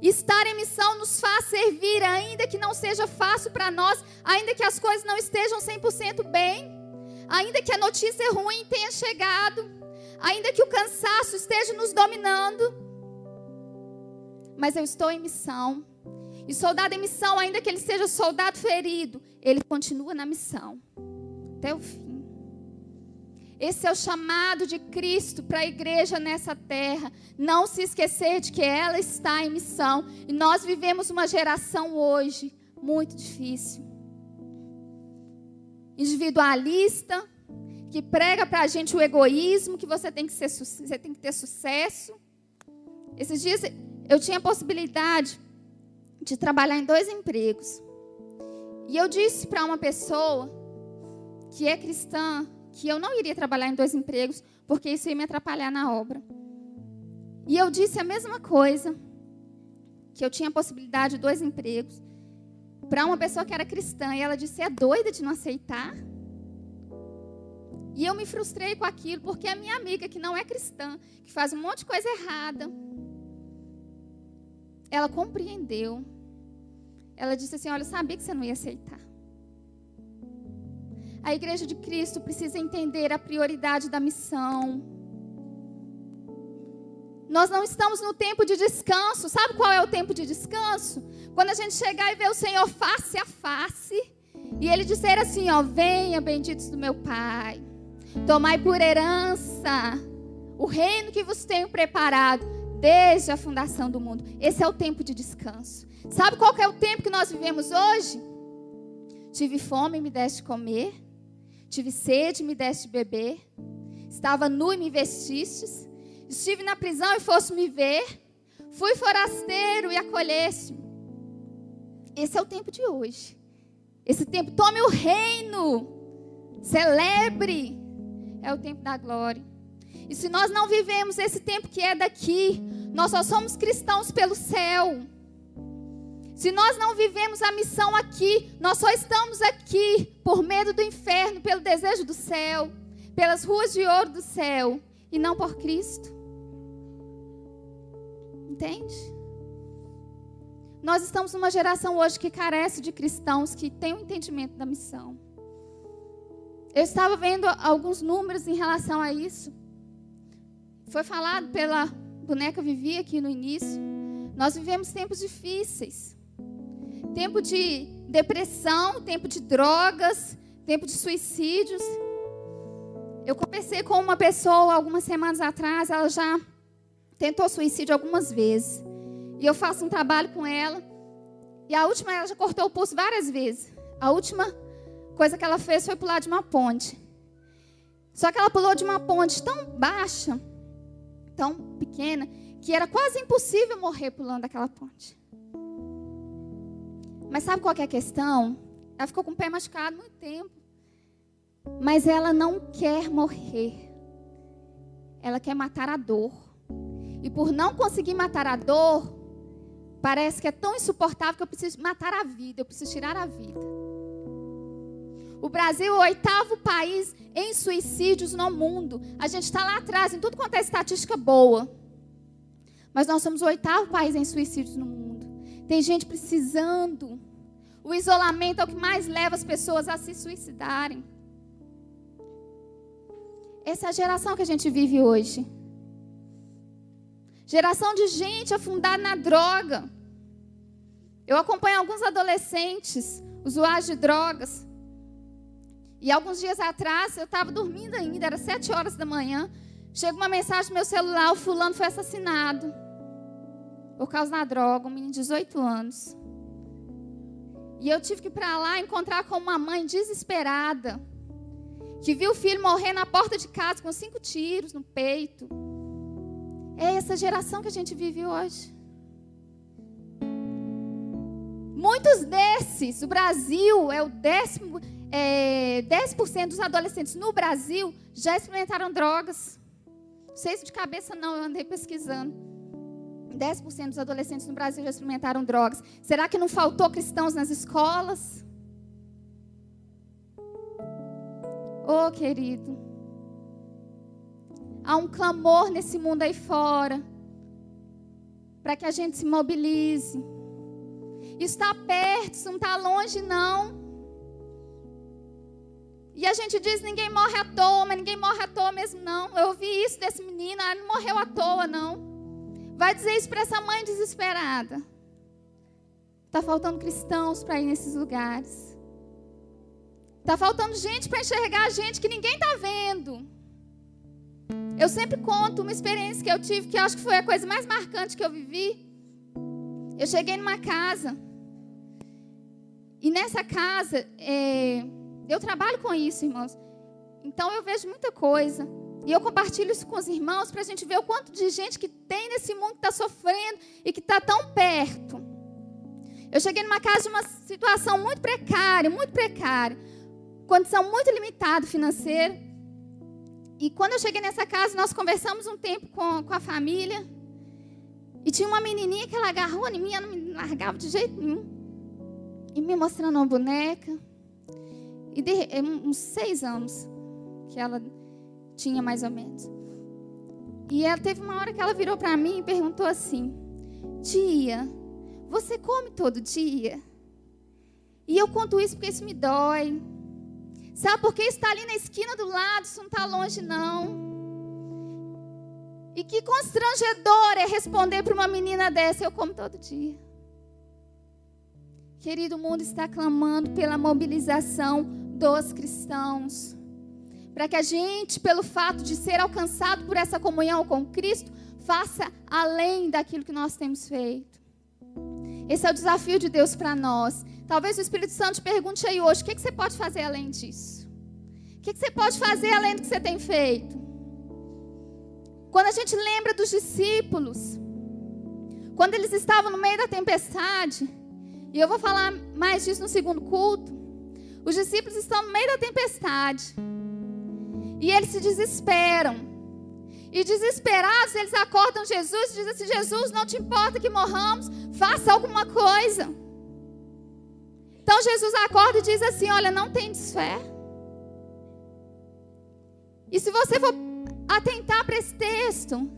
Estar em missão nos faz servir, ainda que não seja fácil para nós, ainda que as coisas não estejam 100% bem, ainda que a notícia ruim tenha chegado, ainda que o cansaço esteja nos dominando. Mas eu estou em missão. E soldado em missão, ainda que ele seja soldado ferido, ele continua na missão até o fim. Esse é o chamado de Cristo para a igreja nessa terra. Não se esquecer de que ela está em missão. E nós vivemos uma geração hoje muito difícil. Individualista, que prega para a gente o egoísmo, que você tem que ter sucesso. Esses dias eu tinha a possibilidade de trabalhar em 2 empregos. E eu disse para uma pessoa que é cristã, que eu não iria trabalhar em 2 empregos, porque isso ia me atrapalhar na obra. E eu disse a mesma coisa, que eu tinha a possibilidade de 2 empregos, para uma pessoa que era cristã, e ela disse: é doida de não aceitar? E eu me frustrei com aquilo, porque a minha amiga, que não é cristã, que faz um monte de coisa errada, ela compreendeu. Ela disse assim: olha, eu sabia que você não ia aceitar. A igreja de Cristo precisa entender a prioridade da missão. Nós não estamos no tempo de descanso. Sabe qual é o tempo de descanso? Quando a gente chegar e ver o Senhor face a face, e Ele dizer assim, ó: venha, benditos do meu Pai, tomai por herança o reino que vos tenho preparado desde a fundação do mundo. Esse é o tempo de descanso. Sabe qual que é o tempo que nós vivemos hoje? Tive fome e me deste comer. Tive sede e me deste beber. Estava nu e me vestistes. Estive na prisão e foste me ver. Fui forasteiro e acolheste-me. Esse é o tempo de hoje. Esse tempo, tome o reino. Celebre. É o tempo da glória. E se nós não vivemos esse tempo que é daqui, nós só somos cristãos pelo céu. Se nós não vivemos a missão aqui, nós só estamos aqui por medo do inferno, pelo desejo do céu, pelas ruas de ouro do céu, e não por Cristo. Entende? Nós estamos numa geração hoje que carece de cristãos que têm um entendimento da missão. Eu estava vendo alguns números em relação a isso. Foi falado pela boneca Vivi aqui no início. Nós vivemos tempos difíceis. Tempo de depressão, tempo de drogas, tempo de suicídios. Eu conversei com uma pessoa algumas semanas atrás, ela já tentou suicídio algumas vezes. E eu faço um trabalho com ela. E a última, ela já cortou o pulso várias vezes. A última coisa que ela fez foi pular de uma ponte. Só que ela pulou de uma ponte tão baixa, tão pequena, que era quase impossível morrer pulando aquela ponte. Mas sabe qual que é a questão? Ela ficou com o pé machucado muito tempo. Mas ela não quer morrer. Ela quer matar a dor. E por não conseguir matar a dor, parece que é tão insuportável que eu preciso matar a vida, eu preciso tirar a vida. O Brasil é o 8º país em suicídios no mundo. A gente está lá atrás em tudo quanto é estatística boa. Mas nós somos o 8º país em suicídios no mundo. Tem gente precisando. O isolamento é o que mais leva as pessoas a se suicidarem. Essa é a geração que a gente vive hoje. Geração de gente afundada na droga. Eu acompanho alguns adolescentes, usuários de drogas. E alguns dias atrás, eu estava dormindo ainda, era 7 horas da manhã. Chega uma mensagem no meu celular, o fulano foi assassinado. Por causa da droga, um menino de 18 anos. E eu tive que ir para lá encontrar com uma mãe desesperada. Que viu o filho morrer na porta de casa com 5 tiros no peito. É essa geração que a gente vive hoje. Muitos desses, o Brasil é o 10% dos adolescentes no Brasil já experimentaram drogas. Não sei se de cabeça não, eu andei pesquisando. 10% dos adolescentes no Brasil já experimentaram drogas. Será que não faltou cristãos nas escolas? Oh, querido. Há um clamor nesse mundo aí fora para que a gente se mobilize. Isso está perto, isso não está longe, não. E a gente diz, ninguém morre à toa, mas ninguém morre à toa mesmo, não. Eu ouvi isso desse menino, não morreu à toa, não. Vai dizer isso para essa mãe desesperada. Está faltando cristãos para ir nesses lugares. Está faltando gente para enxergar a gente que ninguém está vendo. Eu sempre conto uma experiência que eu tive, que eu acho que foi a coisa mais marcante que eu vivi. Eu cheguei numa casa. E nessa casa, eu trabalho com isso, irmãos. Então eu vejo muita coisa. E eu compartilho isso com os irmãos para a gente ver o quanto de gente que tem nesse mundo que está sofrendo e que está tão perto. Eu cheguei numa casa de uma situação muito precária, condição muito limitada financeira. E quando eu cheguei nessa casa, nós conversamos um tempo com a família. E tinha uma menininha que ela agarrou em mim, ela não me largava de jeito nenhum. E me mostrando uma boneca. E uns 6 anos que ela tinha, mais ou menos. E ela teve uma hora que ela virou para mim e perguntou assim: tia, você come todo dia? E eu conto isso porque isso me dói. Sabe, porque isso está ali na esquina do lado, isso não está longe, não. E que constrangedor é responder para uma menina dessa: eu como todo dia. Querido, o mundo está clamando pela mobilização dos cristãos. Para que a gente, pelo fato de ser alcançado por essa comunhão com Cristo, faça além daquilo que nós temos feito. Esse é o desafio de Deus para nós. Talvez o Espírito Santo te pergunte aí hoje: o que você pode fazer além disso? O que você pode fazer além do que você tem feito? Quando a gente lembra dos discípulos, quando eles estavam no meio da tempestade, e eu vou falar mais disso no segundo culto, os discípulos estão no meio da tempestade, e eles se desesperam, e desesperados eles acordam Jesus e dizem assim: Jesus, não te importa que morramos, faça alguma coisa. Então Jesus acorda e diz assim: olha, não tendes fé? E se você for atentar para esse texto,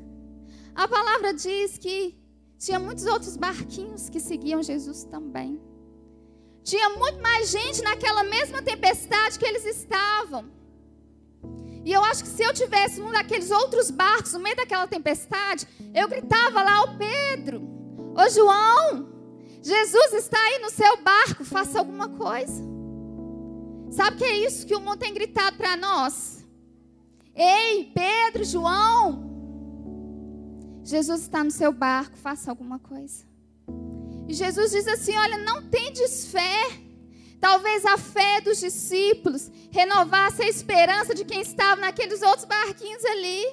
a palavra diz que tinha muitos outros barquinhos que seguiam Jesus também. Tinha muito mais gente naquela mesma tempestade que eles estavam. E eu acho que se eu tivesse num daqueles outros barcos, no meio daquela tempestade, eu gritava lá: ô Pedro, ô João, Jesus está aí no seu barco, faça alguma coisa. Sabe o que é isso que o mundo tem gritado para nós? Ei, Pedro, João, Jesus está no seu barco, faça alguma coisa. E Jesus diz assim: olha, não tendes fé. Talvez a fé dos discípulos renovasse a esperança de quem estava naqueles outros barquinhos ali.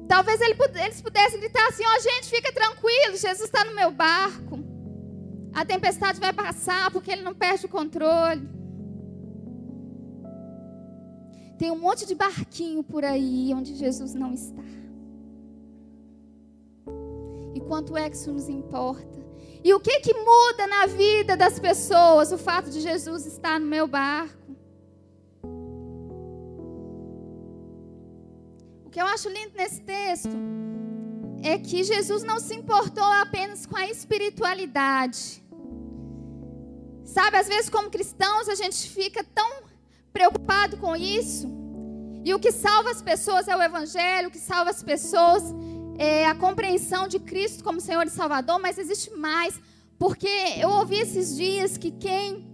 Talvez eles pudessem gritar assim: ó, gente, fica tranquilo, Jesus está no meu barco. A tempestade vai passar porque ele não perde o controle. Tem um monte de barquinho por aí onde Jesus não está. E quanto é que isso nos importa? E o que muda na vida das pessoas o fato de Jesus estar no meu barco? O que eu acho lindo nesse texto é que Jesus não se importou apenas com a espiritualidade. Sabe, às vezes como cristãos a gente fica tão preocupado com isso, e o que salva as pessoas é o Evangelho, o que salva as pessoas é a compreensão de Cristo como Senhor e Salvador, mas existe mais, porque eu ouvi esses dias que quem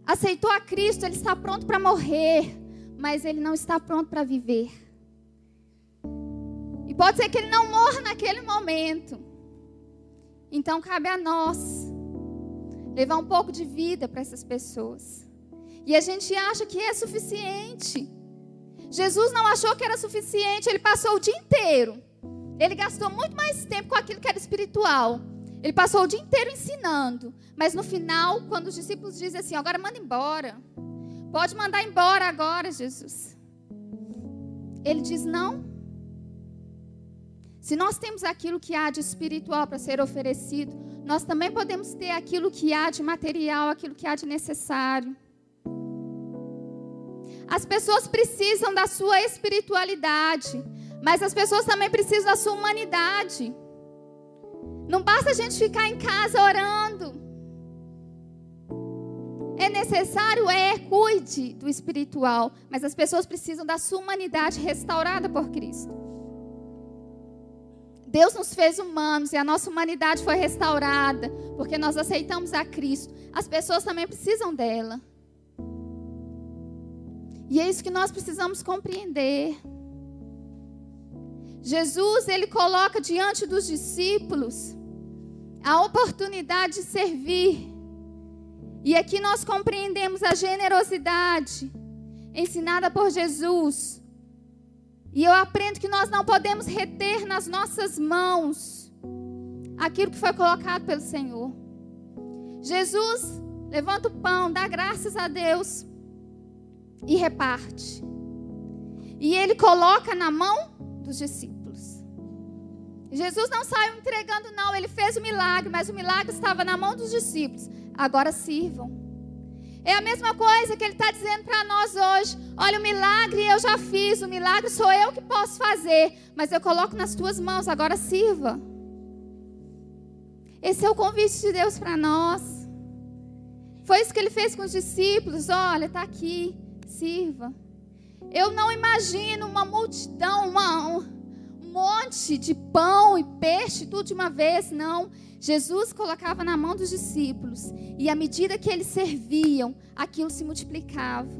aceitou a Cristo, ele está pronto para morrer, mas ele não está pronto para viver. E pode ser que ele não morra naquele momento. Então cabe a nós levar um pouco de vida para essas pessoas. E a gente acha que é suficiente. Jesus não achou que era suficiente. Ele passou o dia inteiro. Ele gastou muito mais tempo com aquilo que era espiritual. Ele passou o dia inteiro ensinando. Mas no final, quando os discípulos dizem assim: agora manda embora. Pode mandar embora agora, Jesus. Ele diz: não. Se nós temos aquilo que há de espiritual para ser oferecido, nós também podemos ter aquilo que há de material, aquilo que há de necessário. As pessoas precisam da sua espiritualidade, mas as pessoas também precisam da sua humanidade. Não basta a gente ficar em casa orando. É necessário, cuide do espiritual, mas as pessoas precisam da sua humanidade restaurada por Cristo. Deus nos fez humanos e a nossa humanidade foi restaurada, porque nós aceitamos a Cristo. As pessoas também precisam dela. E é isso que nós precisamos compreender. Jesus, ele coloca diante dos discípulos a oportunidade de servir. E aqui nós compreendemos a generosidade ensinada por Jesus. E eu aprendo que nós não podemos reter nas nossas mãos aquilo que foi colocado pelo Senhor. Jesus levanta o pão, dá graças a Deus e reparte. E ele coloca na mão dos discípulos. Jesus não saiu entregando, não. Ele fez o milagre, mas o milagre estava na mão dos discípulos. Agora sirvam. É a mesma coisa que ele está dizendo para nós hoje. Olha, o milagre eu já fiz, o milagre sou eu que posso fazer, mas eu coloco nas tuas mãos, agora sirva. Esse é o convite de Deus para nós. Foi isso que ele fez com os discípulos. Olha, está aqui, sirva. Eu não imagino uma multidão, um monte de pão e peixe, tudo de uma vez, não. Jesus colocava na mão dos discípulos, e à medida que eles serviam, aquilo se multiplicava.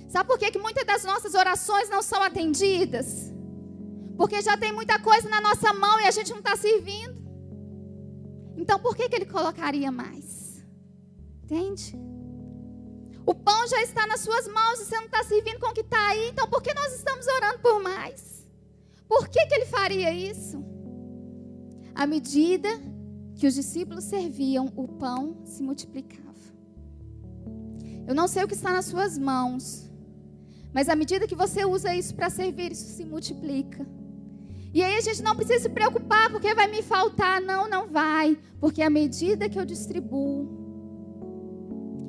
Sabe por que muitas das nossas orações não são atendidas? Porque já tem muita coisa na nossa mão e a gente não está servindo. Então por que ele colocaria mais? Entende? O pão já está nas suas mãos e você não está servindo com o que está aí. Então por que nós estamos orando por mais? Por que ele faria isso? À medida que os discípulos serviam, o pão se multiplicava. Eu não sei o que está nas suas mãos, mas à medida que você usa isso para servir, isso se multiplica. E aí a gente não precisa se preocupar porque vai me faltar. Não, não vai. Porque à medida que eu distribuo,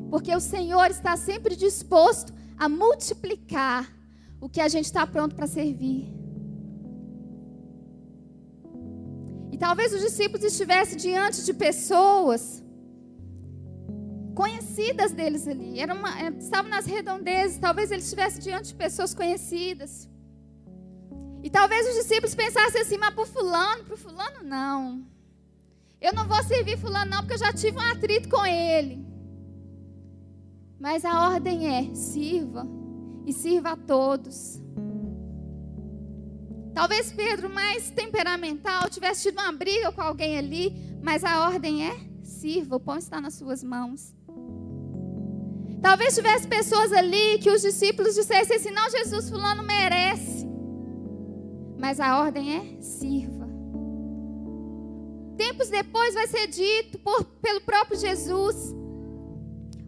porque o Senhor está sempre disposto a multiplicar o que a gente está pronto para servir. E talvez os discípulos estivessem diante de pessoas conhecidas deles ali. Estavam nas redondezas, talvez eles estivessem diante de pessoas conhecidas. E talvez os discípulos pensassem assim, mas para o fulano não. Eu não vou servir fulano não, porque eu já tive um atrito com ele. Mas a ordem é, sirva, e sirva a todos. Talvez Pedro, mais temperamental, tivesse tido uma briga com alguém ali, mas a ordem é, sirva, o pão está nas suas mãos. Talvez tivesse pessoas ali que os discípulos dissessem assim, não, Jesus, fulano merece. Mas a ordem é, sirva. Tempos depois vai ser dito pelo próprio Jesus,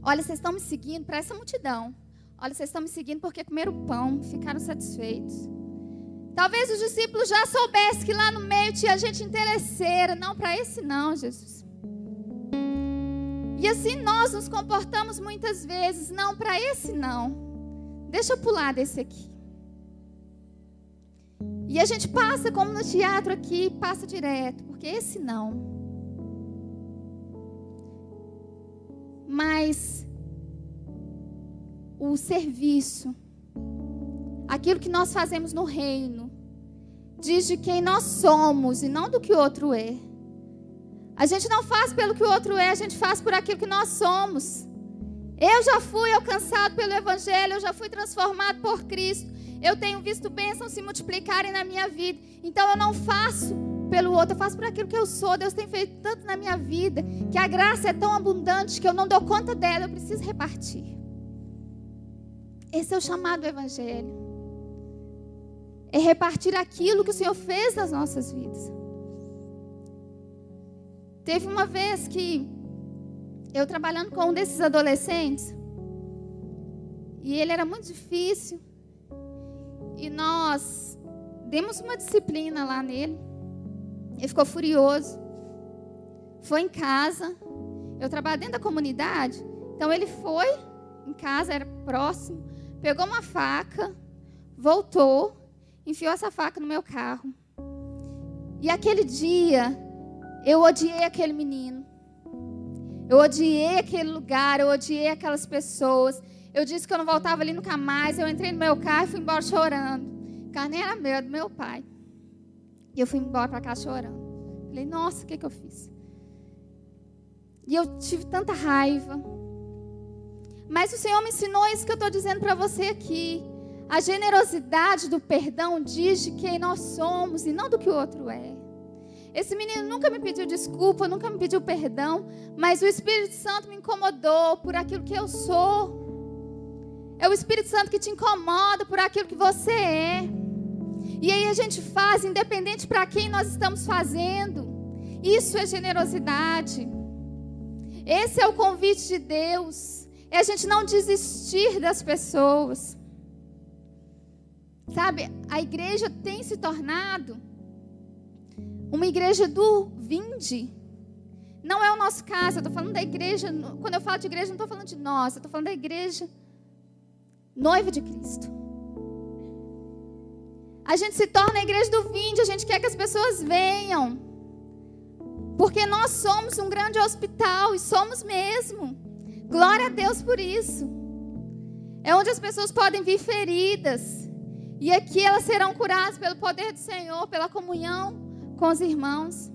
olha, vocês estão me seguindo para essa multidão. Olha, vocês estão me seguindo porque comeram pão, ficaram satisfeitos. Talvez os discípulos já soubessem que lá no meio tinha gente interesseira. Não, para esse não, Jesus. E assim nós nos comportamos muitas vezes. Não, para esse não. Deixa eu pular desse aqui. E a gente passa, como no teatro aqui, passa direto. Porque esse não. Mas o serviço, aquilo que nós fazemos no reino, diz de quem nós somos e não do que o outro é. A gente não faz pelo que o outro é, a gente faz por aquilo que nós somos. Eu já fui alcançado pelo Evangelho, eu já fui transformado por Cristo. Eu tenho visto bênçãos se multiplicarem na minha vida. Então eu não faço pelo outro, eu faço por aquilo que eu sou. Deus tem feito tanto na minha vida, que a graça é tão abundante que eu não dou conta dela, eu preciso repartir. Esse é o chamado do Evangelho. É repartir aquilo que o Senhor fez nas nossas vidas. Teve uma vez que eu trabalhando com um desses adolescentes, e ele era muito difícil, e nós demos uma disciplina lá nele. Ele ficou furioso. Foi em casa. Eu trabalho dentro da comunidade, então ele foi em casa, era próximo, pegou uma faca, voltou, enfiou essa faca no meu carro. E aquele dia, eu odiei aquele menino. Eu odiei aquele lugar, eu odiei aquelas pessoas. Eu disse que eu não voltava ali nunca mais. Eu entrei no meu carro e fui embora chorando. O carro nem era meu, era do meu pai. E eu fui embora para casa chorando. Falei, nossa, o que eu fiz? E eu tive tanta raiva. Mas o Senhor me ensinou isso que eu estou dizendo para você aqui. A generosidade do perdão diz de quem nós somos e não do que o outro é. Esse menino nunca me pediu desculpa, nunca me pediu perdão, mas o Espírito Santo me incomodou por aquilo que eu sou. É o Espírito Santo que te incomoda por aquilo que você é. E aí a gente faz, independente para quem nós estamos fazendo. Isso é generosidade. Esse é o convite de Deus. É a gente não desistir das pessoas. Sabe, a igreja tem se tornado uma igreja do vinde. Não é o nosso caso, eu estou falando da igreja. Quando eu falo de igreja, não estou falando de nós, eu estou falando da igreja noiva de Cristo. A gente se torna a igreja do vinde, a gente quer que as pessoas venham. Porque nós somos um grande hospital, e somos mesmo. Glória a Deus por isso. É onde as pessoas podem vir feridas. E aqui elas serão curadas pelo poder do Senhor, pela comunhão com os irmãos.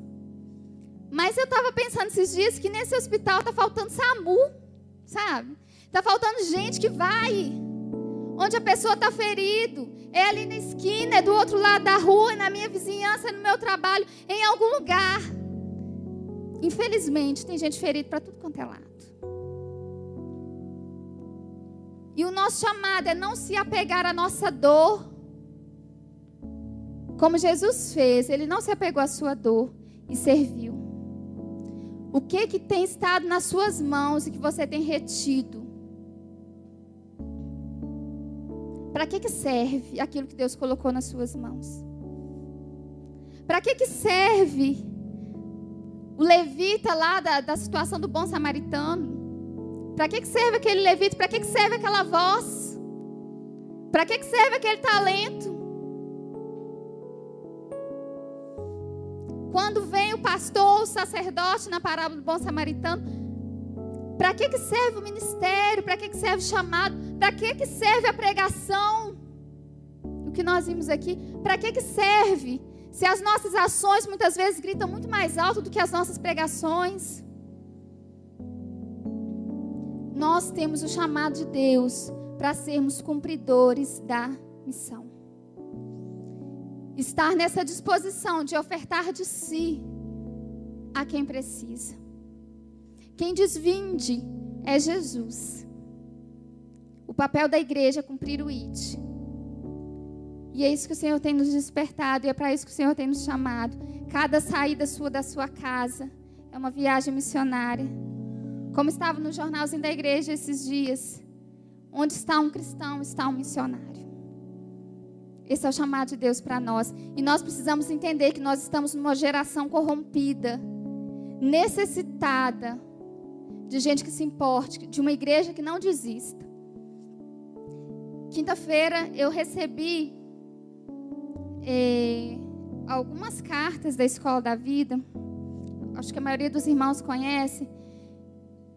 Mas eu estava pensando esses dias que nesse hospital está faltando SAMU, sabe? Está faltando gente que vai onde a pessoa está ferido. É ali na esquina, é do outro lado da rua, na minha vizinhança, no meu trabalho, em algum lugar. Infelizmente, tem gente ferida para tudo quanto é lado. E o nosso chamado é não se apegar à nossa dor, como Jesus fez. Ele não se apegou à sua dor e serviu. O que tem estado nas suas mãos e que você tem retido? Para que serve aquilo que Deus colocou nas suas mãos? Para que serve o levita lá da situação do bom samaritano? Para que serve aquele levita? Para que serve aquela voz? Para que serve aquele talento? Quando vem o pastor, o sacerdote na parábola do bom samaritano, para que serve o ministério? Para que serve o chamado? Para que serve a pregação? O que nós vimos aqui, para que serve? Se as nossas ações muitas vezes gritam muito mais alto do que as nossas pregações. Nós temos o chamado de Deus para sermos cumpridores da missão. Estar nessa disposição de ofertar de si a quem precisa. Quem diz vinde é Jesus. O papel da igreja é cumprir o ide. E é isso que o Senhor tem nos despertado, e é para isso que o Senhor tem nos chamado. Cada saída sua da sua casa é uma viagem missionária. Como estava no jornalzinho da igreja esses dias, onde está um cristão, está um missionário. Esse é o chamado de Deus para nós. E nós precisamos entender que nós estamos numa geração corrompida, necessitada de gente que se importe, de uma igreja que não desista. Quinta-feira eu recebi algumas cartas da Escola da Vida. Acho que a maioria dos irmãos conhece.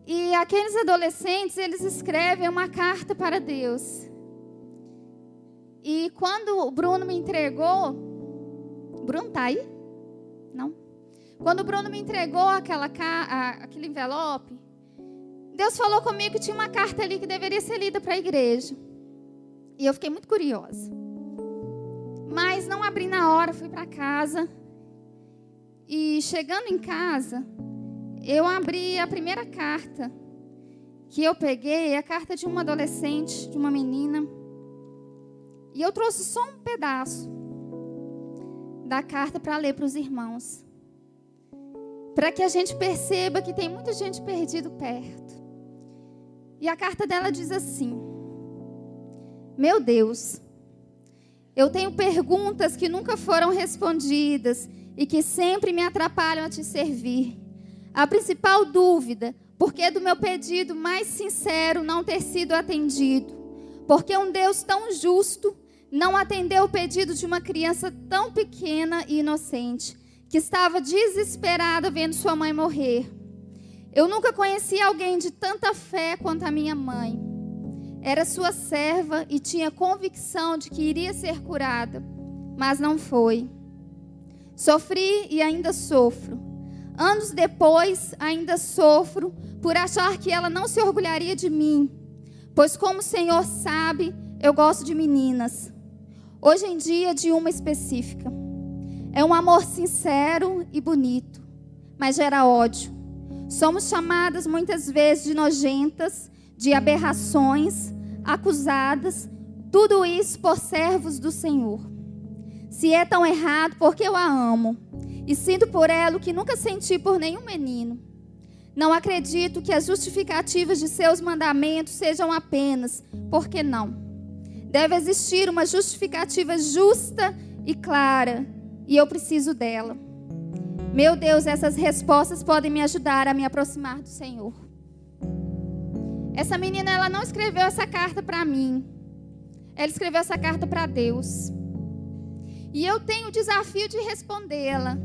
E aqueles adolescentes, eles escrevem uma carta para Deus. E quando o Bruno me entregou... Bruno está aí? Não? Quando o Bruno me entregou aquele envelope, Deus falou comigo que tinha uma carta ali que deveria ser lida para a igreja. E eu fiquei muito curiosa. Mas não abri na hora, fui para casa. E chegando em casa, eu abri a primeira carta que eu peguei, a carta de uma adolescente, de uma menina. E eu trouxe só um pedaço da carta para ler para os irmãos. Para que a gente perceba que tem muita gente perdida perto. E a carta dela diz assim: meu Deus, eu tenho perguntas que nunca foram respondidas e que sempre me atrapalham a te servir. A principal dúvida, por que do meu pedido mais sincero não ter sido atendido? Porque um Deus tão justo não atendeu o pedido de uma criança tão pequena e inocente, que estava desesperada vendo sua mãe morrer. Eu nunca conheci alguém de tanta fé quanto a minha mãe. Era sua serva e tinha convicção de que iria ser curada, mas não foi. Sofri e ainda sofro. Anos depois, ainda sofro por achar que ela não se orgulharia de mim, pois, como o Senhor sabe, eu gosto de meninas. Hoje em dia, de uma específica. É um amor sincero e bonito, mas gera ódio. Somos chamadas muitas vezes de nojentas, de aberrações, acusadas, tudo isso por servos do Senhor. Se é tão errado, porque eu a amo e sinto por ela o que nunca senti por nenhum menino. Não acredito que as justificativas de seus mandamentos sejam apenas porque não. Deve existir uma justificativa justa e clara, e eu preciso dela. Meu Deus, essas respostas podem me ajudar a me aproximar do Senhor. Essa menina, ela não escreveu essa carta para mim. Ela escreveu essa carta para Deus. E eu tenho o desafio de respondê-la.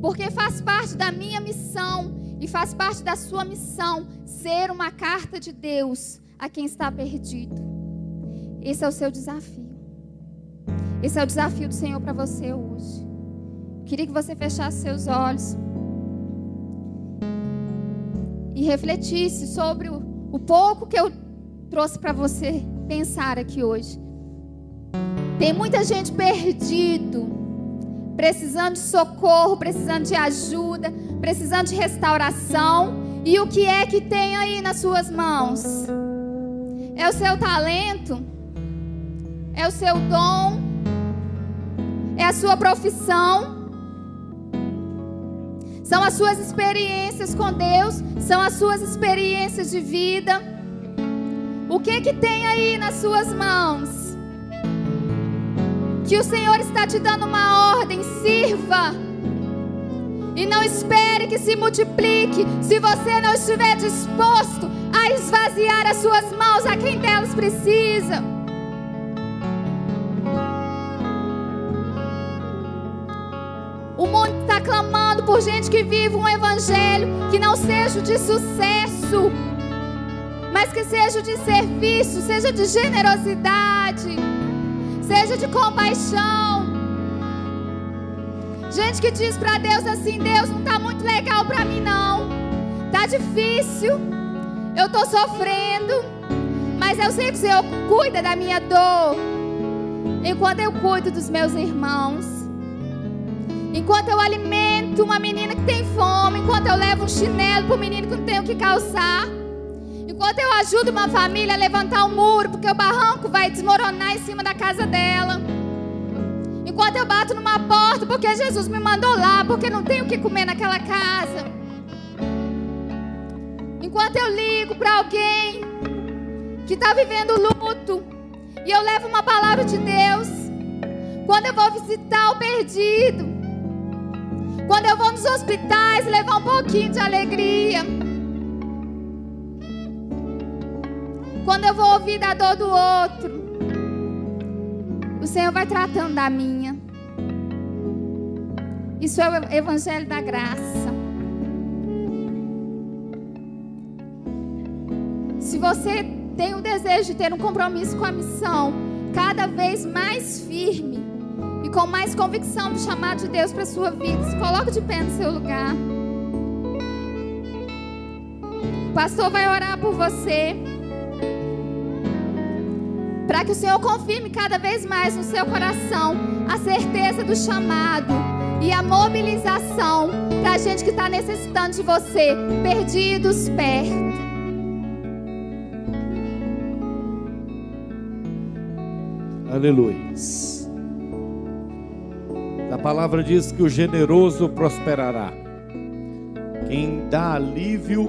Porque faz parte da minha missão e faz parte da sua missão ser uma carta de Deus a quem está perdido. Esse é o seu desafio. Esse é o desafio do Senhor para você hoje. Eu queria que você fechasse seus olhos e refletisse sobre o pouco que eu trouxe para você pensar aqui hoje. Tem muita gente perdido, precisando de socorro, precisando de ajuda, precisando de restauração. E o que é que tem aí nas suas mãos? É o seu talento? É o seu dom? É a sua profissão? São as suas experiências com Deus? São as suas experiências de vida? O que que tem aí nas suas mãos? Que o Senhor está te dando uma ordem: sirva. E não espere que se multiplique se você não estiver disposto a esvaziar as suas mãos a quem delas precisa. O mundo está clamando por gente que vive um evangelho que não seja de sucesso, mas que seja de serviço, seja de generosidade, seja de compaixão. Gente que diz para Deus assim: Deus, não está muito legal para mim não, está difícil, eu estou sofrendo, mas eu sei que o Senhor cuida da minha dor, enquanto eu cuido dos meus irmãos, enquanto eu alimento uma menina que tem fome, enquanto eu levo um chinelo para o menino que não tem o que calçar, enquanto eu ajudo uma família a levantar um muro porque o barranco vai desmoronar em cima da casa dela, enquanto eu bato numa porta porque Jesus me mandou lá, porque não tenho o que comer naquela casa, enquanto eu ligo para alguém que está vivendo luto e eu levo uma palavra de Deus, quando eu vou visitar o perdido, quando eu vou nos hospitais levar um pouquinho de alegria, quando eu vou ouvir da dor do outro, o Senhor vai tratando da minha. Isso é o evangelho da graça. Se você tem o desejo de ter um compromisso com a missão cada vez mais firme e com mais convicção do chamado de Deus para a sua vida, se coloque de pé no seu lugar. O pastor vai orar por você, para que o Senhor confirme cada vez mais no seu coração a certeza do chamado e a mobilização para a gente que está necessitando de você, perdidos perto. Aleluia. A palavra diz que o generoso prosperará. Quem dá alívio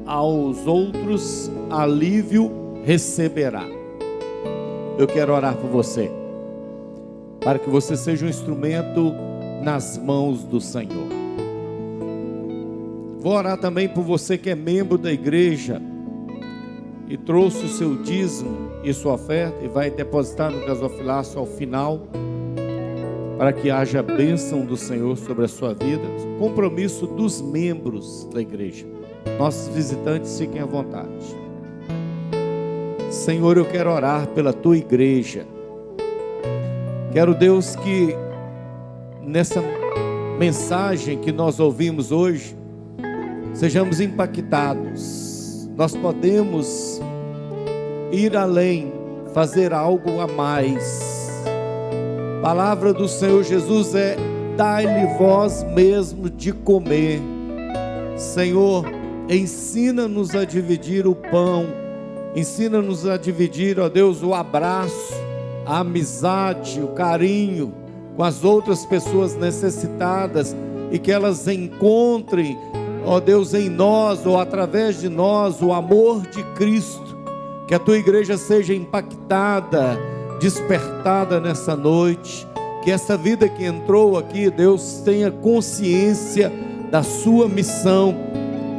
aos outros, alívio receberá. Eu quero orar por você, para que você seja um instrumento nas mãos do Senhor. Vou orar também por você que é membro da igreja e trouxe o seu dízimo e sua oferta e vai depositar no gasofilaço ao final, para que haja bênção do Senhor sobre a sua vida. Compromisso dos membros da igreja. Nossos visitantes, fiquem à vontade. Senhor, eu quero orar pela tua igreja. Quero, Deus, que nessa mensagem que nós ouvimos hoje, sejamos impactados. Nós podemos ir além, fazer algo a mais. A palavra do Senhor Jesus é: dai-lhe vós mesmo de comer. Senhor, ensina-nos a dividir o pão, ensina-nos a dividir, ó Deus, o abraço, a amizade, o carinho com as outras pessoas necessitadas, e que elas encontrem, ó Deus, em nós ou através de nós o amor de Cristo. Que a tua igreja seja impactada, despertada nessa noite. Que essa vida que entrou aqui, Deus, tenha consciência da sua missão,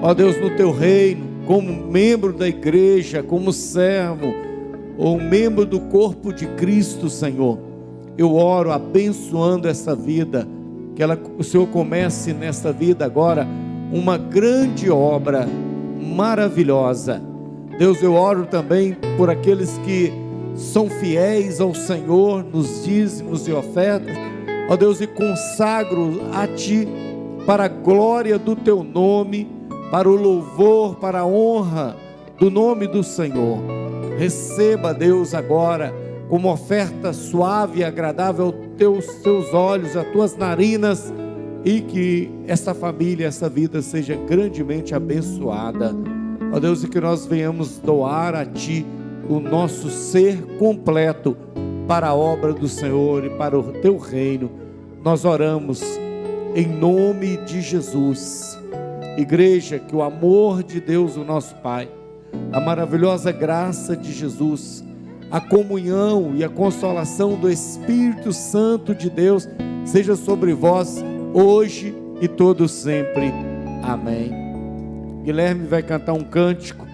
ó Deus, no teu reino, como membro da igreja, como servo ou membro do corpo de Cristo, Senhor. Eu oro abençoando essa vida, que o Senhor comece nessa vida agora uma grande obra maravilhosa. Deus, eu oro também por aqueles que são fiéis ao Senhor nos dízimos e ofertas, ó Deus, e consagro a Ti para a glória do Teu nome, para o louvor, para a honra do nome do Senhor. Receba, Deus, agora como oferta suave e agradável aos teus olhos, às tuas narinas, e que essa família, essa vida seja grandemente abençoada, ó Deus, e que nós venhamos doar a Ti o nosso ser completo para a obra do Senhor e para o teu reino. Nós oramos em nome de Jesus. Igreja, que o amor de Deus, o nosso Pai, a maravilhosa graça de Jesus, a comunhão e a consolação do Espírito Santo de Deus seja sobre vós hoje e todo sempre. Amém. Guilherme vai cantar um cântico.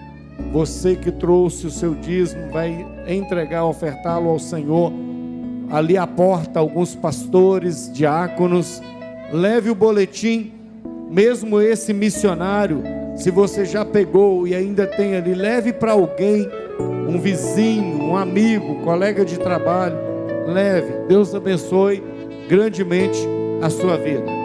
Você que trouxe o seu dízimo vai entregar, ofertá-lo ao Senhor. Ali à porta, alguns pastores, diáconos. Leve o boletim, mesmo esse missionário, se você já pegou e ainda tem ali, leve para alguém, um vizinho, um amigo, um colega de trabalho. Leve. Deus abençoe grandemente a sua vida.